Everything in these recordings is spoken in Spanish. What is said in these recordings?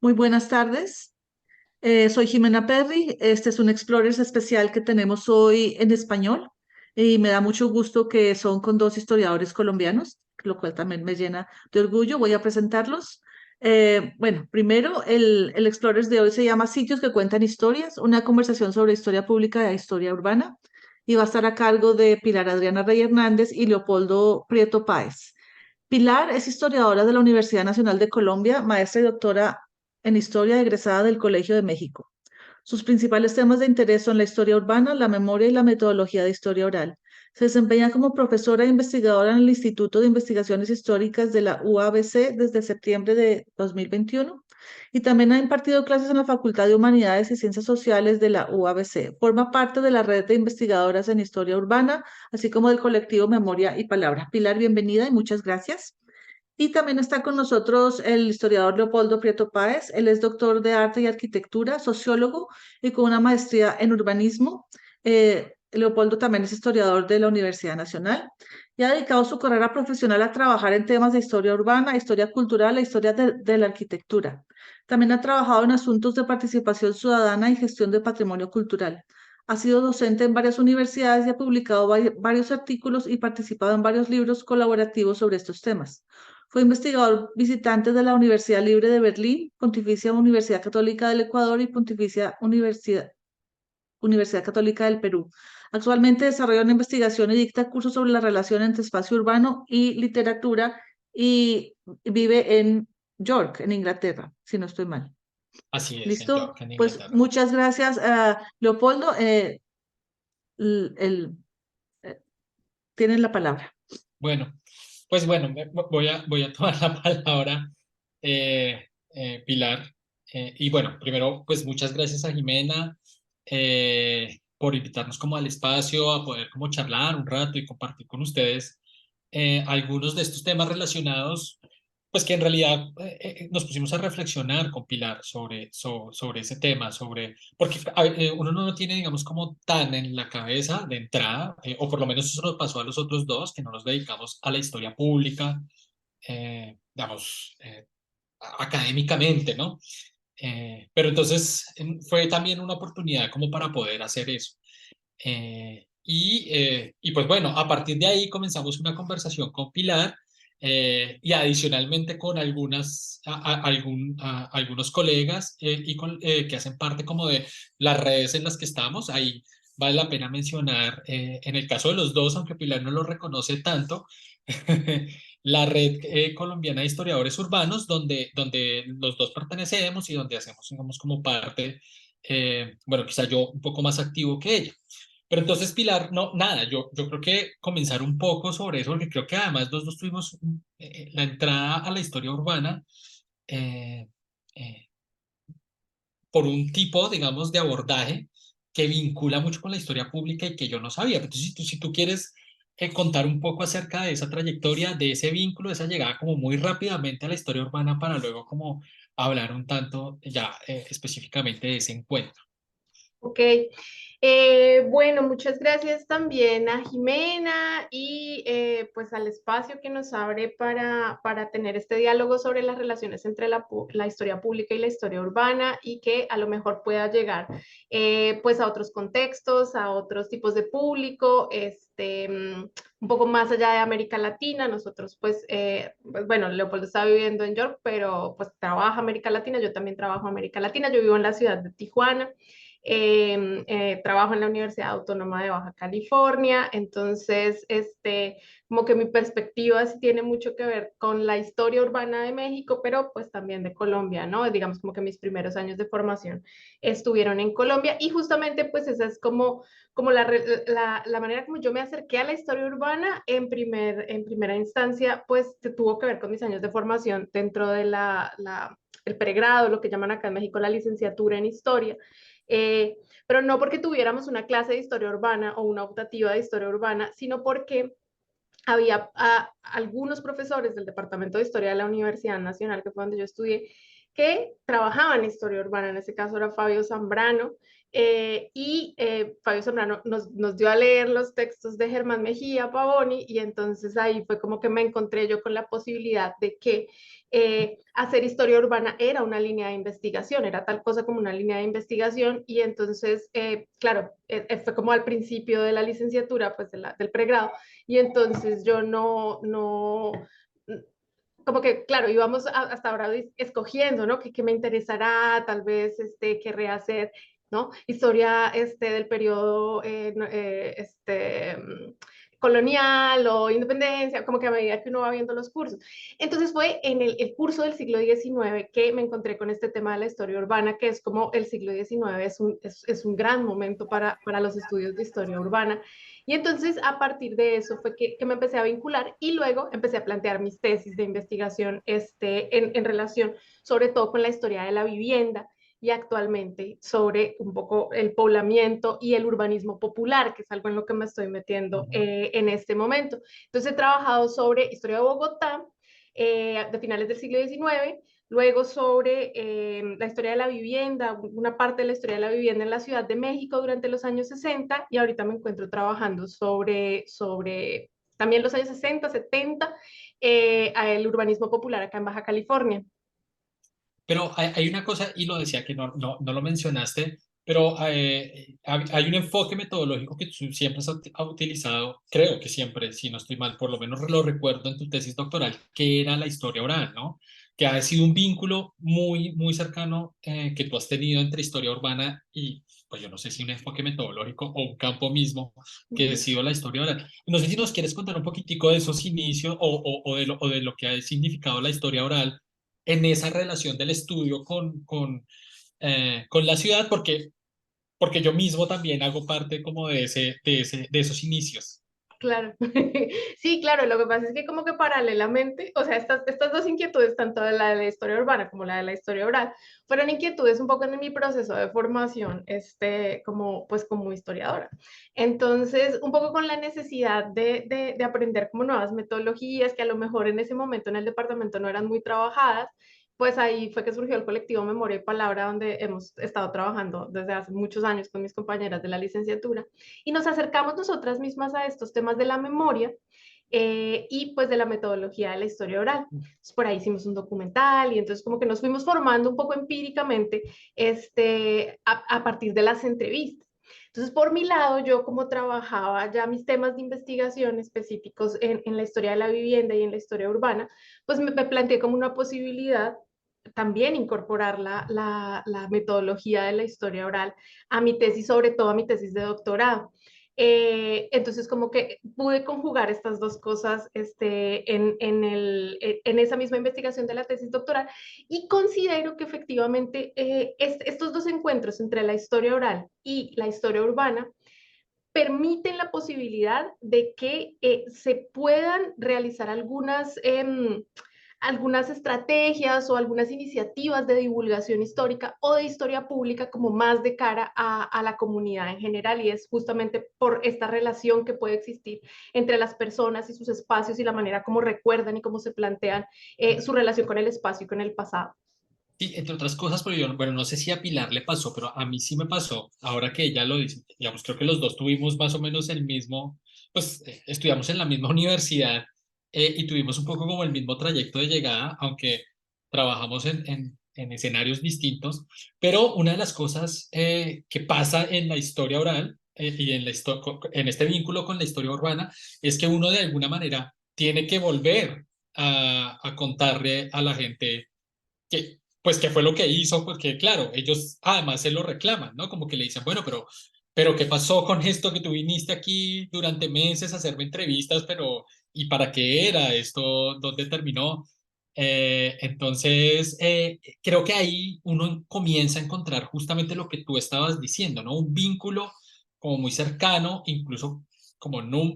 Muy buenas tardes. Soy Jimena Perry. Este es un Explorers especial que tenemos hoy en español y me da mucho gusto que son con dos historiadores colombianos, lo cual también me llena de orgullo. Voy a presentarlos. Bueno, primero, el Explorers de hoy se llama Sitios que cuentan historias, una conversación sobre historia pública e historia urbana, y va a estar a cargo de Pilar Adriana Rey Hernández y Leopoldo Prieto Páez. Pilar es historiadora de la Universidad Nacional de Colombia, maestra y doctora en historia egresada del Colegio de México. Sus principales temas de interés son la historia urbana, la memoria y la metodología de historia oral. Se desempeña como profesora e investigadora en el Instituto de Investigaciones Históricas de la UABC desde septiembre de 2021 y también ha impartido clases en la Facultad de Humanidades y Ciencias Sociales de la UABC. Forma parte de la red de investigadoras en historia urbana, así como del colectivo Memoria y Palabra. Pilar, bienvenida y muchas gracias. Y también está con nosotros el historiador Leopoldo Prieto Páez. Él es doctor de arte y arquitectura, sociólogo y con una maestría en urbanismo. Leopoldo también es historiador de la Universidad Nacional y ha dedicado su carrera profesional a trabajar en temas de historia urbana, historia cultural e historia de la arquitectura. También ha trabajado en asuntos de participación ciudadana y gestión de patrimonio cultural. Ha sido docente en varias universidades y ha publicado varios artículos y participado en varios libros colaborativos sobre estos temas. Fue investigador visitante de la Universidad Libre de Berlín, Pontificia Universidad Católica del Ecuador y Pontificia Universidad Católica del Perú. Actualmente desarrolla una investigación y dicta cursos sobre la relación entre espacio urbano y literatura y vive en York, en Inglaterra, si no estoy mal. Así es, en ¿Listo? York, en Pues Inglaterra. muchas gracias, Leopoldo. El, el- eh, Tienen la palabra. Bueno, pues bueno, voy a tomar la palabra, Pilar. Y bueno, primero, pues muchas gracias a Jimena por invitarnos como al espacio, a poder como charlar un rato y compartir con ustedes algunos de estos temas relacionados, pues que en realidad nos pusimos a reflexionar con Pilar sobre ese tema, porque uno no lo tiene, digamos, como tan en la cabeza de entrada, o por lo menos eso nos pasó a los otros dos, que no nos dedicamos a la historia pública, digamos, académicamente, ¿no? Pero entonces fue también una oportunidad como para poder hacer eso. Y pues bueno, a partir de ahí comenzamos una conversación con Pilar y adicionalmente con algunos colegas que hacen parte como de las redes en las que estamos. Ahí vale la pena mencionar, en el caso de los dos, aunque Pilar no lo reconoce tanto, la red colombiana de historiadores urbanos, donde los dos pertenecemos y donde hacemos, digamos, como parte, bueno, quizá yo un poco más activo que ella. Pero entonces, Pilar, no, nada, yo creo que comenzar un poco sobre eso, porque creo que además los dos tuvimos la entrada a la historia urbana eh, eh, por un tipo, digamos, de abordaje que vincula mucho con la historia pública y que yo no sabía. Entonces, si tú quieres contar un poco acerca de esa trayectoria, de ese vínculo, de esa llegada como muy rápidamente a la historia urbana para luego como hablar un tanto ya específicamente de ese encuentro. Ok, bueno, muchas gracias también a Jimena y pues al espacio que nos abre para tener este diálogo sobre las relaciones entre la historia pública y la historia urbana y que a lo mejor pueda llegar pues a otros contextos, a otros tipos de público, un poco más allá de América Latina. Nosotros pues bueno, Leopoldo está viviendo en York, pero pues trabaja América Latina, yo también trabajo América Latina, yo vivo en la ciudad de Tijuana. Trabajo en la Universidad Autónoma de Baja California, entonces, como que mi perspectiva sí tiene mucho que ver con la historia urbana de México, pero pues también de Colombia, ¿no? Digamos como que mis primeros años de formación estuvieron en Colombia y justamente pues esa es como la manera como yo me acerqué a la historia urbana en primera instancia, pues tuvo que ver con mis años de formación dentro de el pregrado, lo que llaman acá en México la licenciatura en historia. Pero no porque tuviéramos una clase de historia urbana o una optativa de historia urbana, sino porque había algunos profesores del Departamento de Historia de la Universidad Nacional, que fue donde yo estudié, que trabajaba en historia urbana, en este caso era Fabio Zambrano, Fabio Zambrano nos dio a leer los textos de Germán Mejía Pavoni, y entonces ahí fue como que me encontré yo con la posibilidad de que hacer historia urbana era una línea de investigación, era tal cosa como una línea de investigación, y entonces, claro, fue como al principio de la licenciatura, pues del pregrado, y entonces yo no como que, claro, íbamos hasta ahora escogiendo, ¿no? ¿Qué me interesará? Tal vez querré hacer, ¿no? Historia del periodo colonial o independencia, como que a medida que uno va viendo los cursos. Entonces fue en el curso del siglo XIX que me encontré con este tema de la historia urbana, que es como el siglo XIX es un gran momento para los estudios de historia urbana. Y entonces a partir de eso fue que me empecé a vincular, y luego empecé a plantear mis tesis de investigación en relación sobre todo con la historia de la vivienda, y actualmente sobre un poco el poblamiento y el urbanismo popular, que es algo en lo que me estoy metiendo en este momento. Entonces he trabajado sobre historia de Bogotá de finales del siglo XIX, luego sobre la historia de la vivienda, una parte de la historia de la vivienda en la Ciudad de México durante los años 60, y ahorita me encuentro trabajando sobre también los años 60, 70, el urbanismo popular acá en Baja California. Pero hay una cosa, y lo decía que no lo mencionaste, pero hay un enfoque metodológico que tú siempre has utilizado, creo que siempre, si no estoy mal, por lo menos lo recuerdo en tu tesis doctoral, que era la historia oral, ¿no? Que ha sido un vínculo muy cercano que tú has tenido entre historia urbana y, pues yo no sé si un enfoque metodológico o un campo mismo que ha sido la historia oral. No sé si nos quieres contar un poquitico de esos inicios o de lo que ha significado la historia oral en esa relación del estudio con la ciudad, porque yo mismo también hago parte como de esos inicios. Claro, sí, claro, lo que pasa es que como que paralelamente, o sea, estas dos inquietudes, tanto la de la historia urbana como la de la historia oral, fueron inquietudes un poco en mi proceso de formación, pues como historiadora. Entonces, un poco con la necesidad de aprender como nuevas metodologías que a lo mejor en ese momento en el departamento no eran muy trabajadas, pues ahí fue que surgió el colectivo Memoria y Palabra, donde hemos estado trabajando desde hace muchos años con mis compañeras de la licenciatura, y nos acercamos nosotras mismas a estos temas de la memoria y pues de la metodología de la historia oral. Entonces, por ahí hicimos un documental, y entonces como que nos fuimos formando un poco empíricamente a partir de las entrevistas. Entonces, por mi lado, yo como trabajaba ya mis temas de investigación específicos en la historia de la vivienda y en la historia urbana, pues me planteé como una posibilidad también incorporar la metodología de la historia oral a mi tesis, sobre todo a mi tesis de doctorado. Entonces, como que pude conjugar estas dos cosas en esa misma investigación de la tesis doctoral, y considero que efectivamente estos dos encuentros entre la historia oral y la historia urbana permiten la posibilidad de que se puedan realizar algunas estrategias o algunas iniciativas de divulgación histórica o de historia pública como más de cara a la comunidad en general, y es justamente por esta relación que puede existir entre las personas y sus espacios y la manera como recuerdan y cómo se plantean su relación con el espacio y con el pasado. Sí, entre otras cosas, pero yo, bueno, no sé si a Pilar le pasó, pero a mí sí me pasó, ahora que ella lo dice, digamos, creo que los dos tuvimos más o menos el mismo, pues estudiamos en la misma universidad y tuvimos un poco como el mismo trayecto de llegada, aunque trabajamos en escenarios distintos, pero una de las cosas que pasa en la historia oral y en este vínculo con la historia urbana es que uno de alguna manera tiene que volver a contarle a la gente que, pues, qué fue lo que hizo, porque claro, ellos además se lo reclaman, ¿no? Como que le dicen, bueno, pero ¿qué pasó con esto que tú viniste aquí durante meses a hacerme entrevistas, pero ¿y para qué era esto? ¿Dónde terminó? Entonces, creo que ahí uno comienza a encontrar justamente lo que tú estabas diciendo, ¿no? Un vínculo como muy cercano, incluso como no,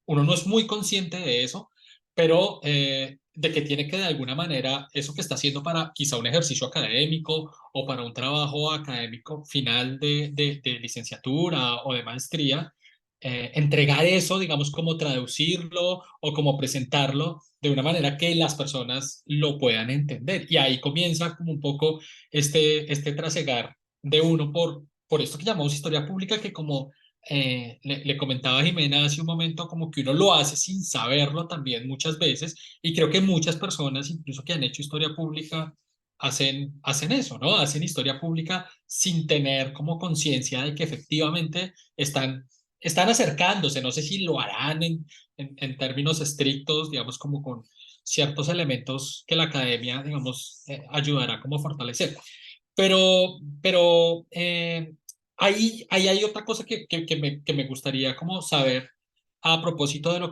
uno no es muy consciente de eso, pero de que tiene que de alguna manera eso que está haciendo para quizá un ejercicio académico o para un trabajo académico final de licenciatura o de maestría, entregar eso, digamos, como traducirlo o como presentarlo de una manera que las personas lo puedan entender. Y ahí comienza como un poco este trasegar de uno por esto que llamamos historia pública, que como le comentaba a Jimena hace un momento, como que uno lo hace sin saberlo también muchas veces, y creo que muchas personas, incluso que han hecho historia pública, hacen eso, ¿no? Hacen historia pública sin tener como conciencia de que efectivamente están acercándose, no sé si lo harán en términos estrictos, digamos, como con ciertos elementos que la academia, digamos, ayudará como a fortalecer. Pero ahí hay otra cosa que me gustaría como saber a propósito de lo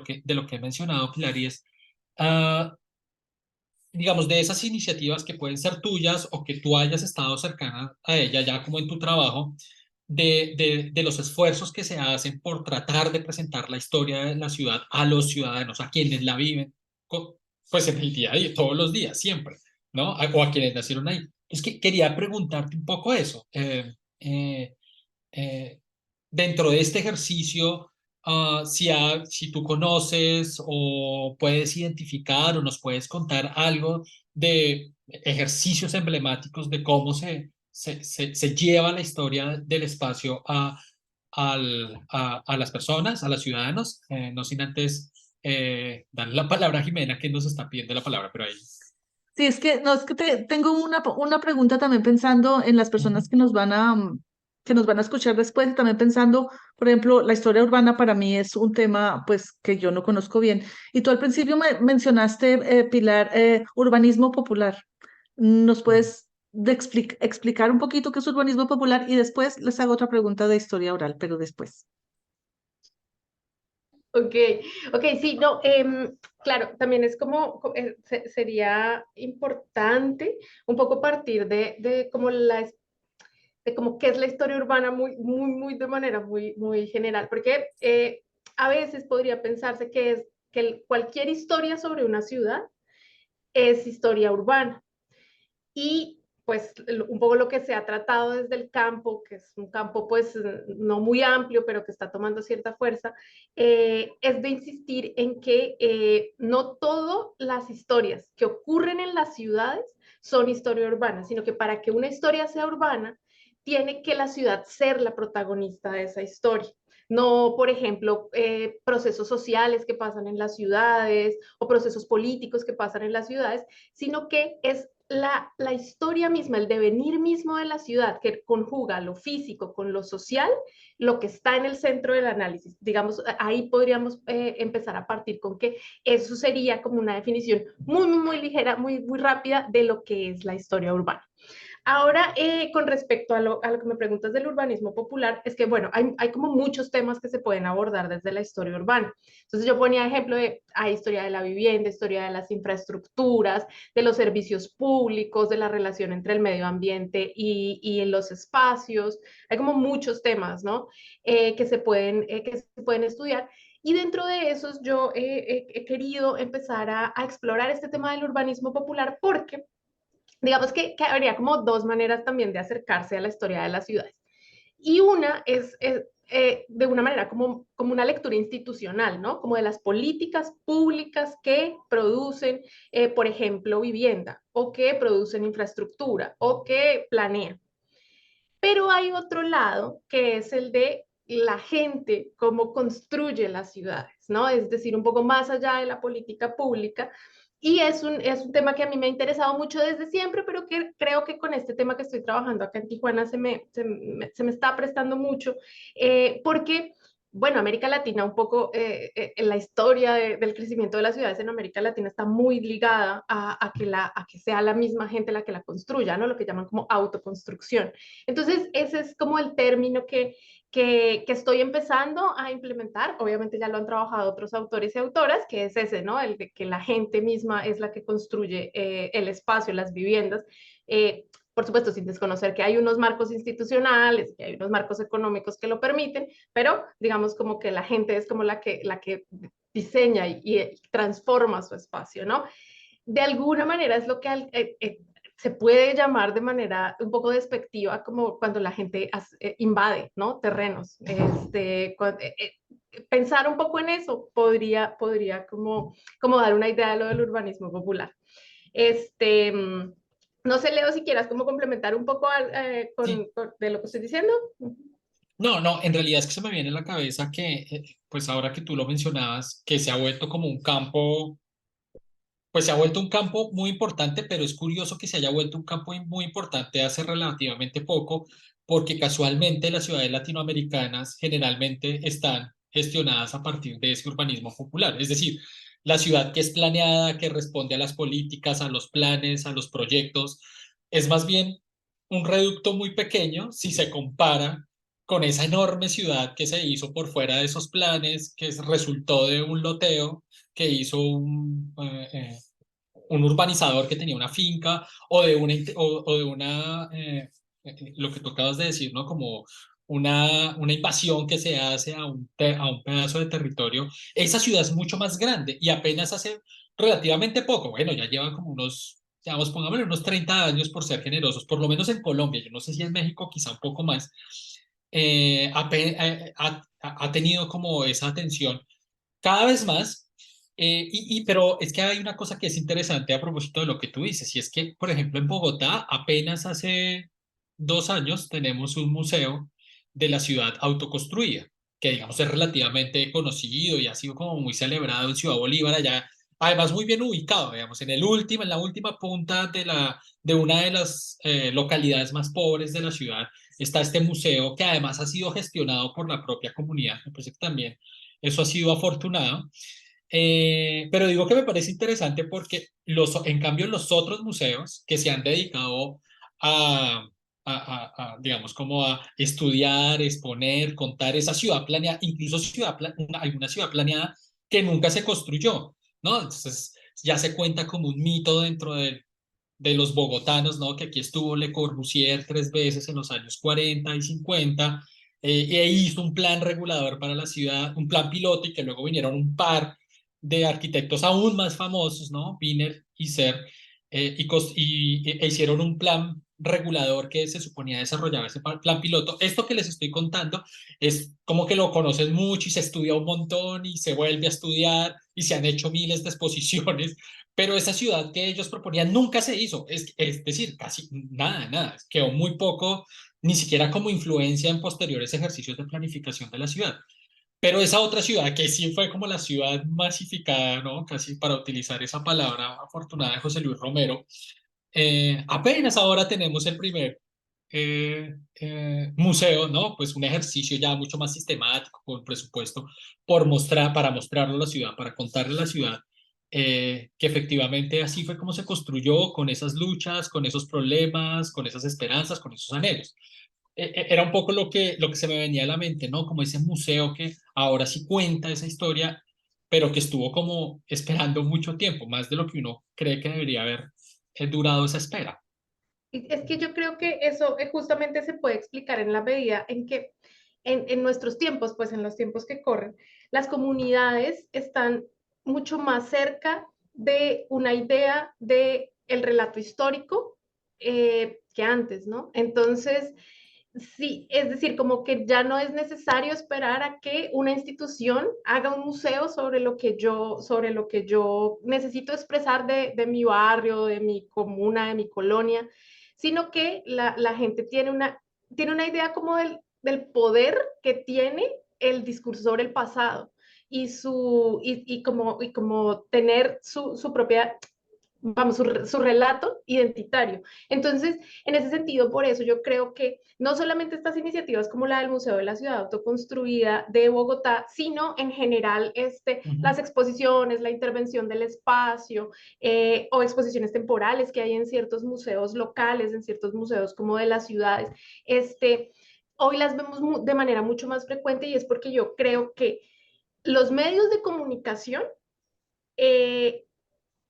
que he mencionado, Pilar, y es, ah, digamos, de esas iniciativas que pueden ser tuyas o que tú hayas estado cercana a ella ya como en tu trabajo, de los esfuerzos que se hacen por tratar de presentar la historia de la ciudad a los ciudadanos, a quienes la viven, pues en el día a día, todos los días, siempre, ¿no? O a quienes nacieron ahí. Es que quería preguntarte un poco eso. Eh, eh, Dentro de este ejercicio, si tú conoces o puedes identificar o nos puedes contar algo de ejercicios emblemáticos de cómo se lleva la historia del espacio a las personas, a los ciudadanos, no sin antes darle la palabra a Jimena, que nos está pidiendo la palabra, pero ahí. Sí, es que, no, es que tengo una pregunta también pensando en las Ujú. personas que nos van a escuchar después, y también pensando, por ejemplo, la historia urbana para mí es un tema pues que yo no conozco bien. Y tú al principio me mencionaste, Pilar, urbanismo popular. ¿Nos puedes explicar un poquito qué es urbanismo popular? Y después les hago otra pregunta de historia oral, pero después. Ok, ok, sí, no, claro, también es como, sería importante un poco partir de como de como qué es la historia urbana muy, muy, muy de manera muy, muy general, porque a veces podría pensarse que es que cualquier historia sobre una ciudad es historia urbana. Y pues un poco lo que se ha tratado desde el campo, que es un campo pues no muy amplio, pero que está tomando cierta fuerza, es de insistir en que no todas las historias que ocurren en las ciudades son historia urbana, sino que para que una historia sea urbana, tiene que la ciudad ser la protagonista de esa historia. No, por ejemplo, procesos sociales que pasan en las ciudades o procesos políticos que pasan en las ciudades, sino que es la historia misma, el devenir mismo de la ciudad que conjuga lo físico con lo social, lo que está en el centro del análisis. Digamos, ahí podríamos empezar a partir con que eso sería como una definición muy, muy, muy ligera, muy, muy rápida de lo que es la historia urbana. Ahora, con respecto a lo que me preguntas del urbanismo popular, es que, bueno, hay como muchos temas que se pueden abordar desde la historia urbana. Entonces, yo ponía ejemplo de, hay historia de la vivienda, historia de las infraestructuras, de los servicios públicos, de la relación entre el medio ambiente y los espacios. Hay como muchos temas, ¿no? Que se pueden estudiar. Y dentro de esos, yo he querido empezar a explorar este tema del urbanismo popular porque digamos que habría como dos maneras también de acercarse a la historia de las ciudades. Y una es de una manera como una lectura institucional, ¿no? Como de las políticas públicas que producen, por ejemplo, vivienda o que producen infraestructura o que planean. Pero hay otro lado que es el de la gente, cómo construye las ciudades, ¿no? Es decir, un poco más allá de la política pública. Y es un tema que a mí me ha interesado mucho desde siempre, pero que creo que con este tema que estoy trabajando acá en Tijuana se me está prestando mucho, porque bueno, América Latina, un poco la historia del crecimiento de las ciudades en América Latina está muy ligada a que sea la misma gente la que la construya, ¿no? Lo que llaman como autoconstrucción. Entonces, ese es como el término que estoy empezando a implementar. Obviamente ya lo han trabajado otros autores y autoras, que es ese, ¿no? El de que la gente misma es la que construye el espacio, las viviendas. Por supuesto, sin desconocer que hay unos marcos institucionales, que hay unos marcos económicos que lo permiten, pero digamos como que la gente es como la que diseña y transforma su espacio, ¿no? De alguna manera es lo que se puede llamar de manera un poco despectiva como cuando la gente invade, ¿no? Terrenos. Pensar un poco en eso podría como dar una idea de lo del urbanismo popular. Este, mm, no sé, Leo, si quieras como complementar un poco Sí. de lo que estoy diciendo. No, no, en realidad es que se me viene a la cabeza que, pues ahora que tú lo mencionabas, que se ha vuelto como un campo, pues se ha vuelto un campo muy importante, pero es curioso que se haya vuelto un campo muy importante hace relativamente poco, porque casualmente las ciudades latinoamericanas generalmente están gestionadas a partir de ese urbanismo popular. Es decir, la ciudad que es planeada, que responde a las políticas, a los planes, a los proyectos, es más bien un reducto muy pequeño si se compara con esa enorme ciudad que se hizo por fuera de esos planes, que resultó de un loteo que hizo un urbanizador que tenía una finca o de una lo que tú acabas de decir, ¿no? Como una invasión que se hace a un pedazo de territorio. Esa ciudad es mucho más grande y apenas hace relativamente poco, bueno, ya llevan como unos, digamos, pongámosle unos 30 años por ser generosos, por lo menos en Colombia, yo no sé si en México quizá un poco más, ha tenido como esa atención cada vez más. Pero es que hay una cosa que es interesante a propósito de lo que tú dices, y es que, por ejemplo, en Bogotá, apenas hace 2 años tenemos un museo de la ciudad autoconstruida, que digamos es relativamente conocido y ha sido como muy celebrado en Ciudad Bolívar, allá, además muy bien ubicado, digamos, en la última punta de una de las localidades más pobres de la ciudad, está este museo que además ha sido gestionado por la propia comunidad, me parece que también eso ha sido afortunado. Pero digo que me parece interesante porque en cambio los otros museos que se han dedicado a, digamos, como a estudiar, exponer, contar esa ciudad planeada, incluso alguna ciudad planeada que nunca se construyó, ¿no? Entonces ya se cuenta como un mito dentro de los bogotanos, ¿no? Que aquí estuvo Le Corbusier 3 veces en los años 40 y 50, e hizo un plan regulador para la ciudad, un plan piloto, y que luego vinieron un par de arquitectos aún más famosos, ¿no? Wiener y Serre, e hicieron un plan regulador que se suponía desarrollar ese plan piloto. Esto que les estoy contando es como que lo conocen mucho y se estudia un montón y se vuelve a estudiar y se han hecho miles de exposiciones, pero esa ciudad que ellos proponían nunca se hizo, es decir, casi nada, nada, quedó muy poco, ni siquiera como influencia en posteriores ejercicios de planificación de la ciudad. Pero esa otra ciudad, que sí fue como la ciudad masificada, ¿no? Casi para utilizar esa palabra afortunada de José Luis Romero, apenas ahora tenemos el primer museo, ¿no? Pues un ejercicio ya mucho más sistemático, con presupuesto para mostrarlo a la ciudad, para contarle a la ciudad que efectivamente así fue como se construyó, con esas luchas, con esos problemas, con esas esperanzas, con esos anhelos. Era un poco lo que se me venía a la mente, ¿no? Como ese museo que ahora sí cuenta esa historia, pero que estuvo como esperando mucho tiempo, más de lo que uno cree que debería haber durado esa espera. Y es que yo creo que eso justamente se puede explicar en la medida en que en nuestros tiempos, pues en los tiempos que corren, las comunidades están mucho más cerca de una idea de el relato histórico que antes, ¿no? Entonces, sí, es decir, como que ya no es necesario esperar a que una institución haga un museo sobre lo que yo necesito expresar de mi barrio, de mi comuna, de mi colonia, sino que la gente tiene una idea como del poder que tiene el discurso sobre el pasado y como tener su propia, vamos, su relato identitario. Entonces, en ese sentido, por eso yo creo que no solamente estas iniciativas como la del Museo de la Ciudad Autoconstruida de Bogotá, sino en general Ujú. las exposiciones, la intervención del espacio o exposiciones temporales que hay en ciertos museos locales, en ciertos museos como de las ciudades, hoy las vemos de manera mucho más frecuente y es porque yo creo que los medios de comunicación eh,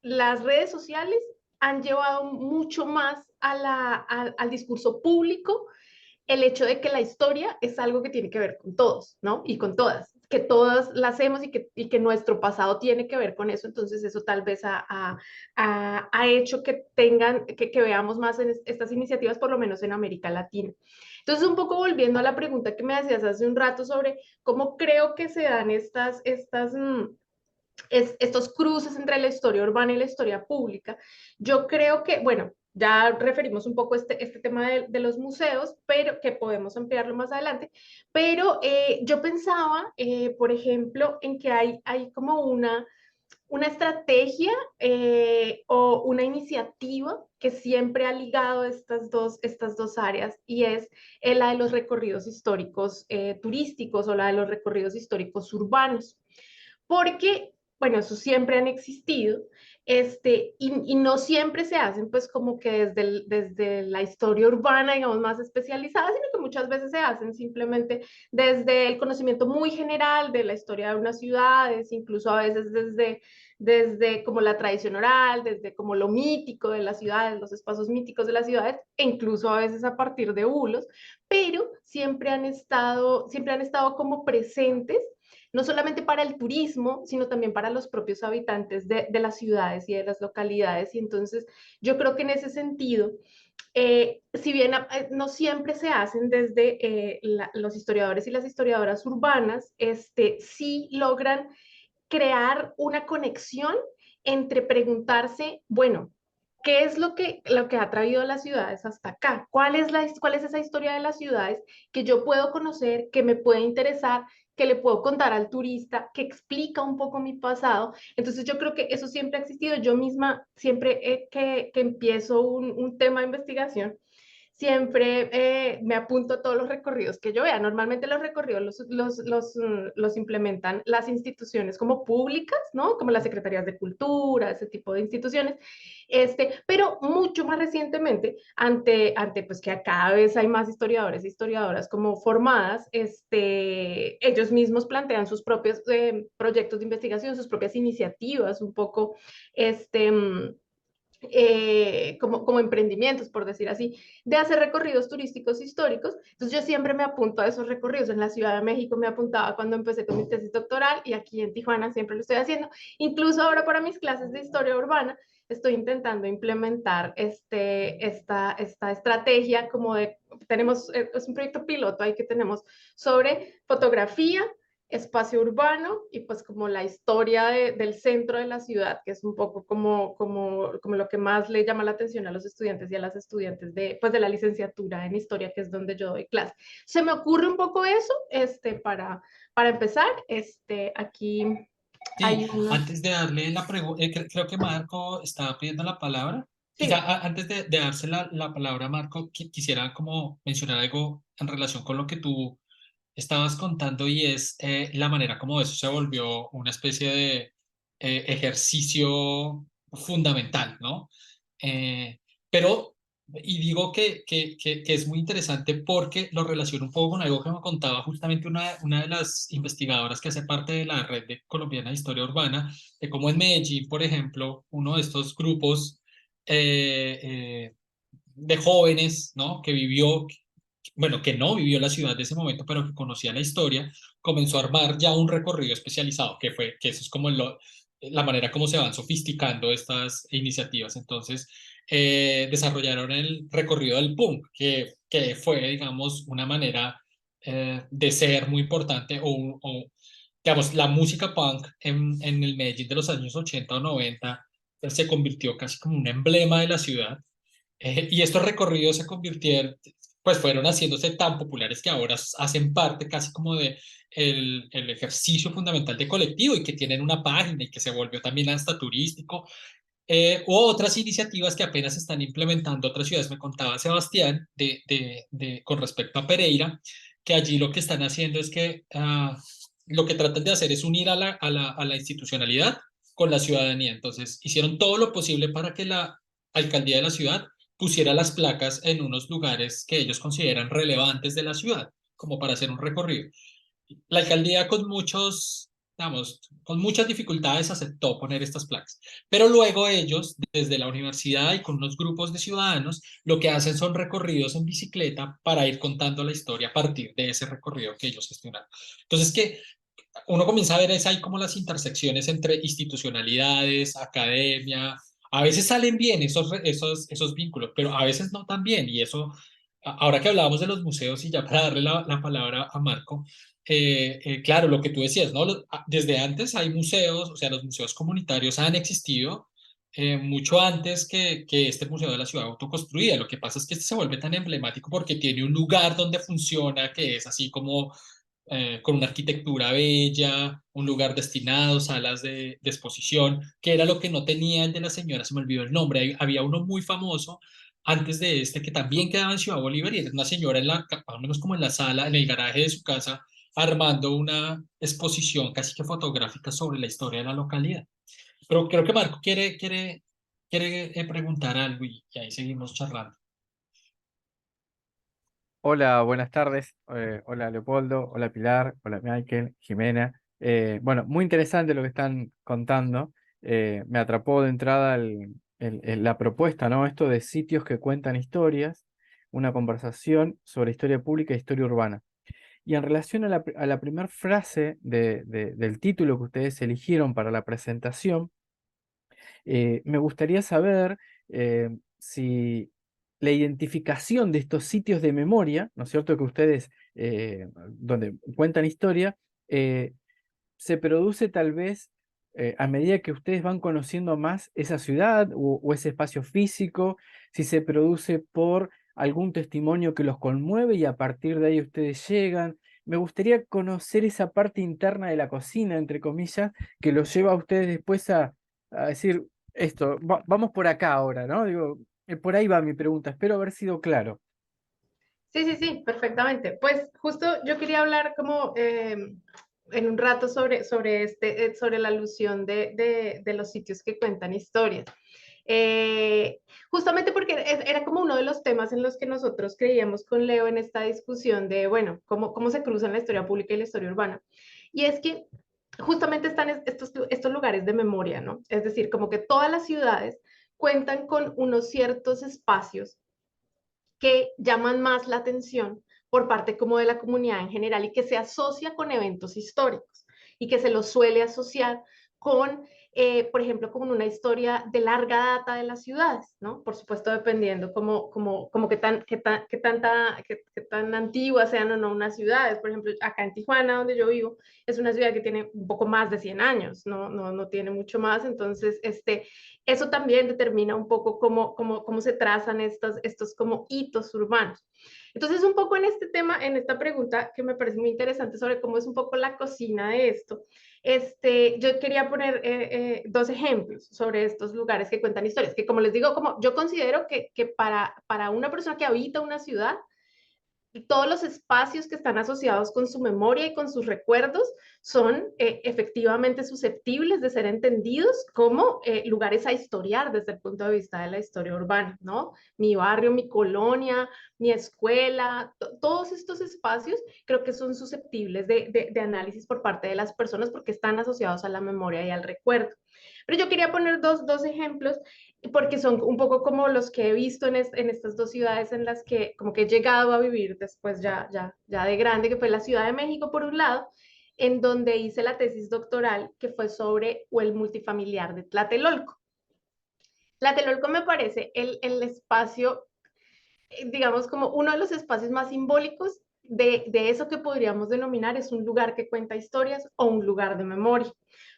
las redes sociales han llevado mucho más al discurso público el hecho de que la historia es algo que tiene que ver con todos, ¿no? Y con todas. que todas la hacemos y que nuestro pasado tiene que ver con eso, entonces eso tal vez ha hecho que que veamos más en estas iniciativas, por lo menos en América Latina. Entonces, un poco volviendo a la pregunta que me hacías hace un rato sobre cómo creo que se dan estos cruces entre la historia urbana y la historia pública. Yo creo que, bueno, ya referimos un poco este tema de los museos, pero que podemos ampliarlo más adelante, pero yo pensaba, por ejemplo, en que hay como una estrategia o una iniciativa que siempre ha ligado estas dos áreas y es la de los recorridos históricos turísticos o la de los recorridos históricos urbanos porque, bueno, eso siempre han existido, y no siempre se hacen pues como que desde la historia urbana, digamos, más especializada, sino que muchas veces se hacen simplemente desde el conocimiento muy general de la historia de unas ciudades, incluso a veces desde como la tradición oral, desde como lo mítico de las ciudades, los espacios míticos de las ciudades, e incluso a veces a partir de bulos, pero siempre han estado como presentes no solamente para el turismo, sino también para los propios habitantes de las ciudades y de las localidades. Y entonces yo creo que en ese sentido, si bien no siempre se hacen desde los historiadores y las historiadoras urbanas, sí logran crear una conexión entre preguntarse, bueno, ¿qué es lo que ha traído a las ciudades hasta acá? ¿Cuál es esa historia de las ciudades que yo puedo conocer, que me puede interesar, que le puedo contar al turista, que explica un poco mi pasado? Entonces yo creo que eso siempre ha existido. Yo misma, siempre que empiezo un tema de investigación, siempre me apunto a todos los recorridos que yo vea. Normalmente los recorridos los implementan las instituciones como públicas, ¿no? Como las secretarías de cultura, ese tipo de instituciones. Pero mucho más recientemente, ante pues que cada vez hay más historiadores e historiadoras como formadas, ellos mismos plantean sus propios proyectos de investigación, sus propias iniciativas, un poco, como emprendimientos, por decir así, de hacer recorridos turísticos históricos. Entonces yo siempre me apunto a esos recorridos. En la Ciudad de México me apuntaba cuando empecé con mi tesis doctoral y aquí en Tijuana siempre lo estoy haciendo. Incluso ahora para mis clases de historia urbana estoy intentando implementar esta estrategia como tenemos, es un proyecto piloto ahí que tenemos sobre fotografía, espacio urbano y pues como la historia del centro de la ciudad, que es un poco como lo que más le llama la atención a los estudiantes y a las estudiantes pues de la licenciatura en historia, que es donde yo doy clase. Se me ocurre un poco eso, para empezar, aquí Sí, hay una... antes de darle la pregunta, creo que Marco estaba pidiendo la palabra. Quizá Sí, antes de darse la palabra a Marco, quisiera como mencionar algo en relación con lo que tú estabas contando y es la manera como eso se volvió una especie de ejercicio fundamental, ¿no? Eh, pero, y digo que es muy interesante porque lo relaciono un poco con algo que me contaba justamente una de las investigadoras que hace parte de la Red de Colombiana de Historia Urbana, de cómo en Medellín, por ejemplo, uno de estos grupos eh, eh, de jóvenes, ¿no? Que vivió, bueno, que no vivió la ciudad de ese momento, pero que conocía la historia, comenzó a armar ya un recorrido especializado, que eso es como la manera como se van sofisticando estas iniciativas. Entonces, desarrollaron el recorrido del punk, que fue, digamos, una manera de ser muy importante digamos, la música punk en el Medellín de los años 80 o 90 se convirtió casi como un emblema de la ciudad y estos recorridos se convirtieron, pues fueron haciéndose tan populares que ahora hacen parte casi como de el ejercicio fundamental de colectivo y que tienen una página y que se volvió también hasta turístico. U otras iniciativas que apenas están implementando otras ciudades. Me contaba Sebastián con respecto a Pereira, que allí lo que están haciendo es que lo que tratan de hacer es unir a la institucionalidad con la ciudadanía. Entonces, hicieron todo lo posible para que la alcaldía de la ciudad pusiera las placas en unos lugares que ellos consideran relevantes de la ciudad, como para hacer un recorrido. La alcaldía con digamos, con muchas dificultades aceptó poner estas placas, pero luego ellos, desde la universidad y con unos grupos de ciudadanos, lo que hacen son recorridos en bicicleta para ir contando la historia a partir de ese recorrido que ellos gestionaron. Entonces, que uno comienza a ver es ahí como las intersecciones entre institucionalidades, academia. A veces salen bien esos vínculos, pero a veces no tan bien. Y eso, ahora que hablábamos de los museos y ya para darle la palabra a Marco, claro, lo que tú decías, ¿no? Desde antes hay museos, o sea, los museos comunitarios han existido mucho antes que este Museo de la Ciudad Autoconstruida. Lo que pasa es que este se vuelve tan emblemático porque tiene un lugar donde funciona, que es así como con una arquitectura bella, un lugar destinado, salas de exposición, que era lo que no tenía el de la señora, se me olvidó el nombre. Había uno muy famoso antes de este que también quedaba en Ciudad Bolívar y era una señora más o menos como en la sala, en el garaje de su casa, armando una exposición casi que fotográfica sobre la historia de la localidad. Pero creo que Marco quiere preguntar algo y ahí seguimos charlando. Hola, buenas tardes. Hola Leopoldo, hola Pilar, hola Michael, Jimena. Bueno, muy interesante lo que están contando. Me atrapó de entrada la propuesta, ¿no? Esto de sitios que cuentan historias, una conversación sobre historia pública e historia urbana. Y en relación a la primera frase del título que ustedes eligieron para la presentación, me gustaría saber si la identificación de estos sitios de memoria, ¿no es cierto? Que ustedes, donde cuentan historia, eh, se produce tal vez a medida que ustedes van conociendo más esa ciudad o ese espacio físico, si se produce por algún testimonio que los conmueve y a partir de ahí ustedes llegan. Me gustaría conocer esa parte interna de la cocina, entre comillas, que los lleva a ustedes después a decir, esto, vamos por acá ahora, ¿no? Digo, por ahí va mi pregunta, espero haber sido claro. Sí, sí, sí, perfectamente. Pues justo yo quería hablar como en un rato sobre la alusión de los sitios que cuentan historias. Justamente porque era como uno de los temas en los que nosotros creíamos con Leo en esta discusión de, bueno, cómo se cruzan la historia pública y la historia urbana. Y es que justamente están estos lugares de memoria, ¿no? Es decir, como que todas las ciudades cuentan con unos ciertos espacios que llaman más la atención por parte como de la comunidad en general y que se asocia con eventos históricos y que se los suele asociar con, por ejemplo, con una historia de larga data de las ciudades, ¿no? Por supuesto, dependiendo como qué tan antiguas sean o no unas ciudades. Por ejemplo, acá en Tijuana, donde yo vivo, es una ciudad que tiene un poco más de 100 años, no tiene mucho más. Entonces, eso también determina un poco cómo se trazan estos como hitos urbanos. Entonces, un poco en este tema, en esta pregunta que me parece muy interesante sobre cómo es un poco la cocina de esto, yo quería poner dos ejemplos sobre estos lugares que cuentan historias, que como les digo, como yo considero que para una persona que habita una ciudad, y todos los espacios que están asociados con su memoria y con sus recuerdos son efectivamente susceptibles de ser entendidos como lugares a historiar desde el punto de vista de la historia urbana, ¿no? Mi barrio, mi colonia, mi escuela, todos estos espacios creo que son susceptibles de análisis por parte de las personas porque están asociados a la memoria y al recuerdo. Pero yo quería poner dos ejemplos porque son un poco como los que he visto en estas dos ciudades en las que como que he llegado a vivir después ya de grande, que fue la Ciudad de México por un lado, en donde hice la tesis doctoral que fue sobre el multifamiliar de Tlatelolco. Tlatelolco me parece el espacio, digamos, como uno de los espacios más simbólicos de eso que podríamos denominar es un lugar que cuenta historias o un lugar de memoria,